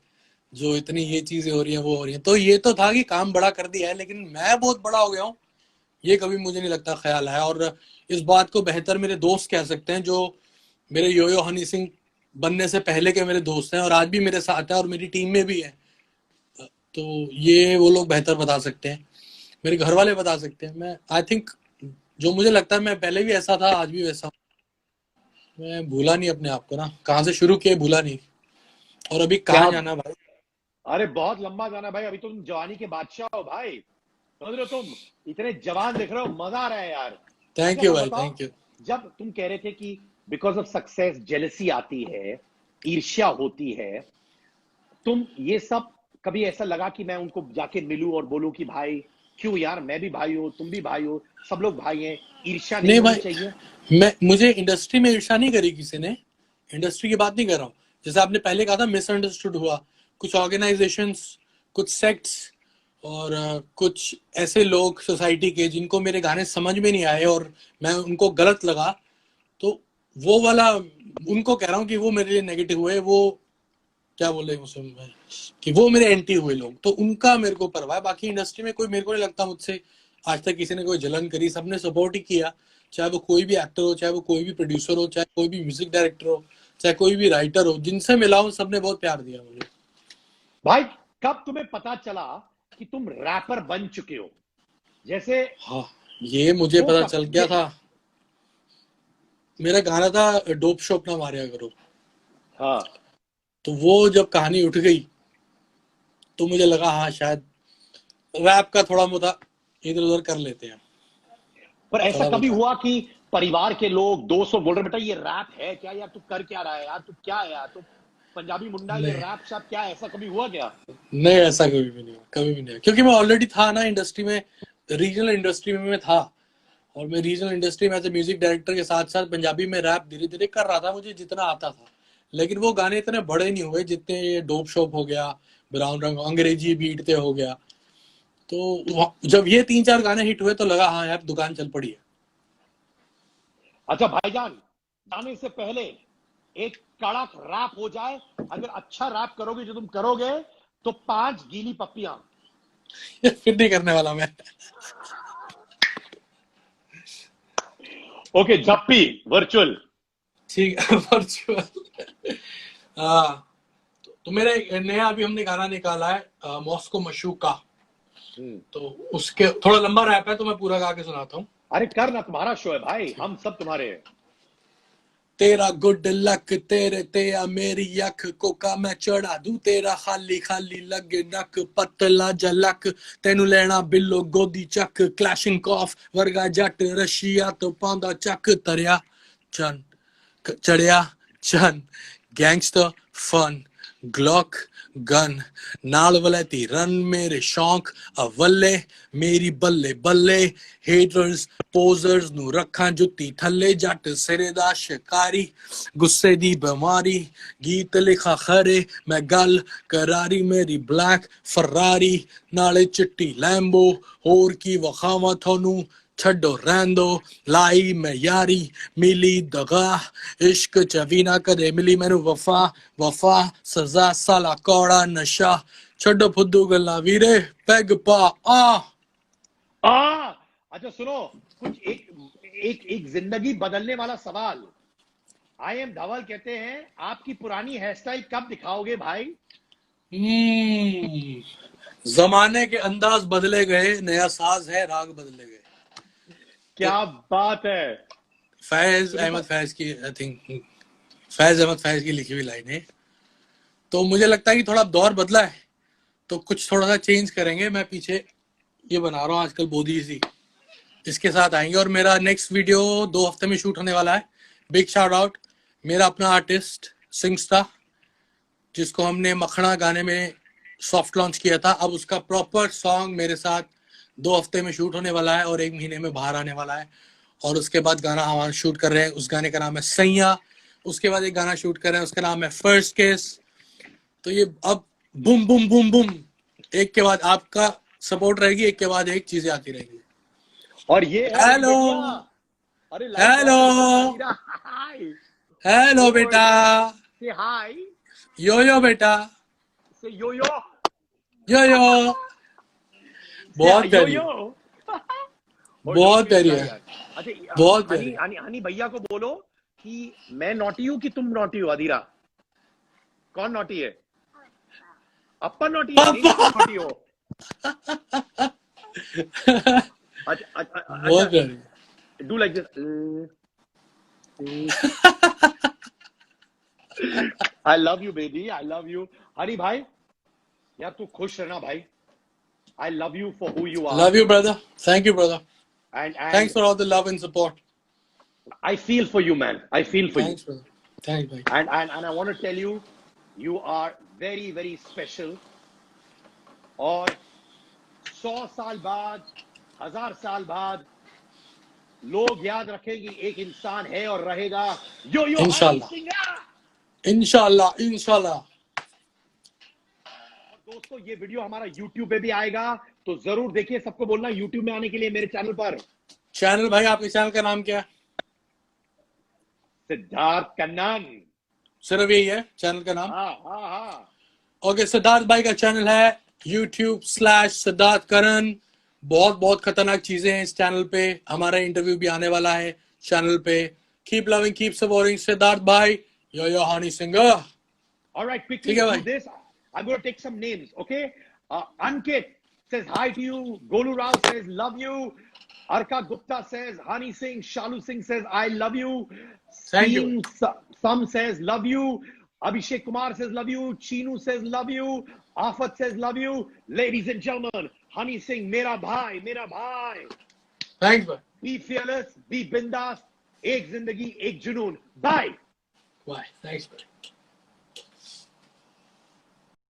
जो इतनी ये चीजें हो रही हैं वो हो रही हैं, तो ये तो था कि काम बड़ा कर दिया है, लेकिन मैं बहुत बड़ा हो गया हूँ ये कभी मुझे नहीं लगता ख्याल है। और इस बात को बेहतर मेरे दोस्त कह सकते हैं, जो मेरे योयो हनी सिंह बनने से पहले के मेरे दोस्त हैं और आज भी मेरे साथ है और मेरी टीम में भी है। तो ये वो लोग बेहतर बता सकते हैं, मेरे घर वाले बता सकते हैं। मैं आई थिंक जो मुझे लगता है मैं पहले भी ऐसा था, आज भी वैसा हूं। मैं भूला नहीं अपने आप को ना, कहाँ से शुरू किए भूला नहीं, और अभी कहाँ जाना भाई। अरे बहुत लंबा जाना भाई, अभी तो तुम जवानी के बादशाह हो भाई, समझ रहे हो? तुम इतने जवान दिख रहे हो, मजा आ रहा है यार। थैंक यू भाई, थैंक यू। जब तुम कह रहे थे कि बिकॉज ऑफ सक्सेस जेलसी आती है, ईर्ष्या होती है, तुम ये सब कभी ऐसा लगा कि मैं उनको जाके मिलूं और बोलूं कि भाई क्यों यार, मैं भी भाई हूं, तुम भी भाई हो, सब लोग भाई हैं, ईर्ष्या नहीं होनी चाहिए? मुझे इंडस्ट्री में ईर्ष्या नहीं करी किसी ने, इंडस्ट्री की बात नहीं कर रहा हूँ। जैसे आपने पहले कहा था मिसअंडरस्टूड हुआ, कुछ ऑर्गेनाइजेशंस, कुछ सेक्ट्स और कुछ ऐसे लोग सोसाइटी के जिनको मेरे गाने समझ में नहीं आए और मैं उनको गलत लगा, तो वो वाला उनको कह रहा हूँ कि वो मेरे लिए नेगेटिव हुए, वो क्या बोले मुझसे कि वो मेरे एंटी हुए लोग, तो उनका मेरे को परवाह है। बाकी इंडस्ट्री में कोई मेरे को नहीं लगता मुझसे आज तक किसी ने कोई जलन करी, सबने सपोर्ट ही किया, चाहे वो कोई भी एक्टर हो, चाहे वो कोई भी प्रोड्यूसर हो, चाहे कोई भी म्यूजिक डायरेक्टर हो, चाहे कोई भी राइटर हो, जिनसे मिला हूं सबने बहुत प्यार दिया मुझे। भाई कब तुम्हें पता चला कि तुम रैपर बन चुके हो? जैसे हाँ, ये मुझे पता चल गया था, मेरा गाना था डोप शोप ना मारिया करो। हाँ, तो वो जब कहानी उठ गई तो मुझे लगा हाँ शायद रैप का थोड़ा मोटा इधर उधर कर लेते हैं। पर ऐसा कभी हुआ कि परिवार के लोग, दोस्त लोग बोल रहे बेटा ये रैप है क्या यार, तू कर क्या रहा है यार, तू क्या है यार, तू पंजाबी मुंडा, ये रैप शैप क्या है, ऐसा कभी हुआ क्या? नहीं, ऐसा कभी भी नहीं हुआ, कभी भी नहीं हुआ, क्योंकि मैं ऑलरेडी था ना इंडस्ट्री में, रीजनल इंडस्ट्री में मैं था, और मैं रीजनल इंडस्ट्री में एज म्यूजिक डायरेक्टर के साथ साथ पंजाबी में रैप धीरे धीरे कर रहा था, मुझे जितना आता था। लेकिन वो गाने इतने बड़े नहीं हुए जितने ये डोप शोप हो गया, ब्राउन रंग, अंग्रेजी बीट पे हो गया। तो जब ये 3-4 गाने हिट हुए तो लगा हाँ यार दुकान चल पड़ी है। अच्छा भाईजान, जाने से पहले एक कड़क रैप हो जाए, अगर अच्छा रैप करोगे जो तुम करोगे तो 5 गीली पप्पियां। फिर नहीं करने वाला मैं। ओके, जप्पी वर्चुअल। ठीक है, वर्चुअल। तो मेरे नया अभी हमने गाना निकाला है मॉस्को मशूका, तो उसके थोड़ा लंबा रैप है तो मैं पूरा गा के सुनाता हूँ। अरे कर ना, तुम्हारा शो है भाई, हम सब तुम्हारे हैं। तेरा गुड लक तेरे ते आ मेरी अख को का मैं चढ़ा दूं, तेरा खाली खाली लगे नक पतला जलक, तेनू लेना बिल्लो गोदी चक, क्लैशिंग कॉफ वर्गा जट रशिया तो पांदा चक, तरया चन चढ़िया चन गैंगस्टर फन ग्लॉक गन नाल वलैती रन मेरे शौक अवले मेरी बल्ले बल्ले हेटर्स पोजर्स नु रखां जुत्ती थल्ले जट सिरे दा शिकारी गुस्से दी बीमारी गीत लिखा खरे मैं गल करारी मेरी ब्लैक फरारी नाले चिट्टी लैम्बो होर की वखावा थोनू छड्डो रहन दो लाई मैं यारी मिली दगा इश्क च भी ना कदे मिली मैनू वफा वफा सजा साला कौड़ा नशा छड्डो फुद्दू गल्ला वीरे पैग पा अच्छा सुनो, कुछ एक जिंदगी बदलने वाला सवाल। आई एम धवल कहते हैं, आपकी पुरानी हेयर स्टाइल कब दिखाओगे भाई? जमाने के अंदाज बदले गए, नया साज है, राग बदले गए। क्या बात है। फैज अहमद फैज की, आई थिंक फैज अहमद फैज की लिखी हुई लाइन है। तो मुझे लगता है कि थोड़ा दौर बदला है, तो कुछ थोड़ा सा चेंज करेंगे। मैं पीछे ये बना रहा हूँ आजकल बोधी सी, इसके साथ आएंगे। और मेरा नेक्स्ट वीडियो 2 हफ्ते में शूट होने वाला है। बिग शाउट आउट मेरा अपना आर्टिस्ट सिंगस्टा, जिसको हमने मखना गाने में सॉफ्ट लॉन्च किया था। अब उसका प्रॉपर सॉन्ग मेरे साथ 2 हफ्ते में शूट होने वाला है और 1 महीने में बाहर आने वाला है। और उसके बाद गाना हमारा शूट कर रहे हैं, उस गाने का नाम है सैया। उसके बाद एक गाना शूट कर रहे हैं, उसका नाम है फर्स्ट केस। तो ये अब बूम बूम बूम बूम, एक के बाद आपका सपोर्ट रहेगी, एक के बाद एक चीजें आती रहेगी। और ये हेलो अरे हेलो हेलो बेटा, से हाय, यो यो बेटा, से यो यो यो यो, बहुत यो प्यारी, यो बहुत प्यारी है। अच्छा बहुत प्यारी। हनी भैया को बोलो कि मैं नॉटी हूँ कि तुम नॉटी हो। अधीरा कौन नॉटी है? अप्पा नॉटी है, नहीं तुम नॉटी हो। बहुत प्यारी। Do like this. I love you baby, I love you. Honey भाई यार तू खुश रहना भाई। I love you for who you are. Love you, brother. Thank you, brother. And thanks for all the love and support. I feel for you, man. I feel for thanks, you. Brother. Thanks, bhai. And I want to tell you, you are very, very special. और 100 साल बाद, 1000 साल बाद लोग याद रखेंगे एक इंसान है और रहेगा यो यो इंशाल्लाह इंशाल्लाह इंशाल्लाह। दोस्तों ये वीडियो हमारा YouTube पे भी आएगा, तो जरूर देखिए। सबको बोलना YouTube में आने के लिए मेरे चैनल पर। चैनल भाई आपके चैनल का नाम क्या है? सिद्धार्थ कन्नन, सिर्फ यही है चैनल का नाम? हाँ। ओके, सिद्धार्थ भाई का चैनल है YouTube/सिद्धार्थ करण। बहुत बहुत खतरनाक चीजें हैं इस चैनल पे। हमारा इंटरव्यू भी आने वाला है चैनल पे। Keep loving, keep supporting Siddharth भाई। Yo Honey singer. Alright, quickly do this. I'm going to take some names, okay? Ankit says hi to you. Golu Rao says love you. Arka Gupta says Hani Singh. Shalu Singh says I love you. Thank you. Some says love you. Abhishek Kumar says love you. Chinu says love you. Afat says love you. Ladies and gentlemen, Hani Singh, mera bhai, mera bhai. Thanks, bhai. Be fearless, be bindas. Ek zindagi, ek junoon. Bye. Bye. Thanks, bhai.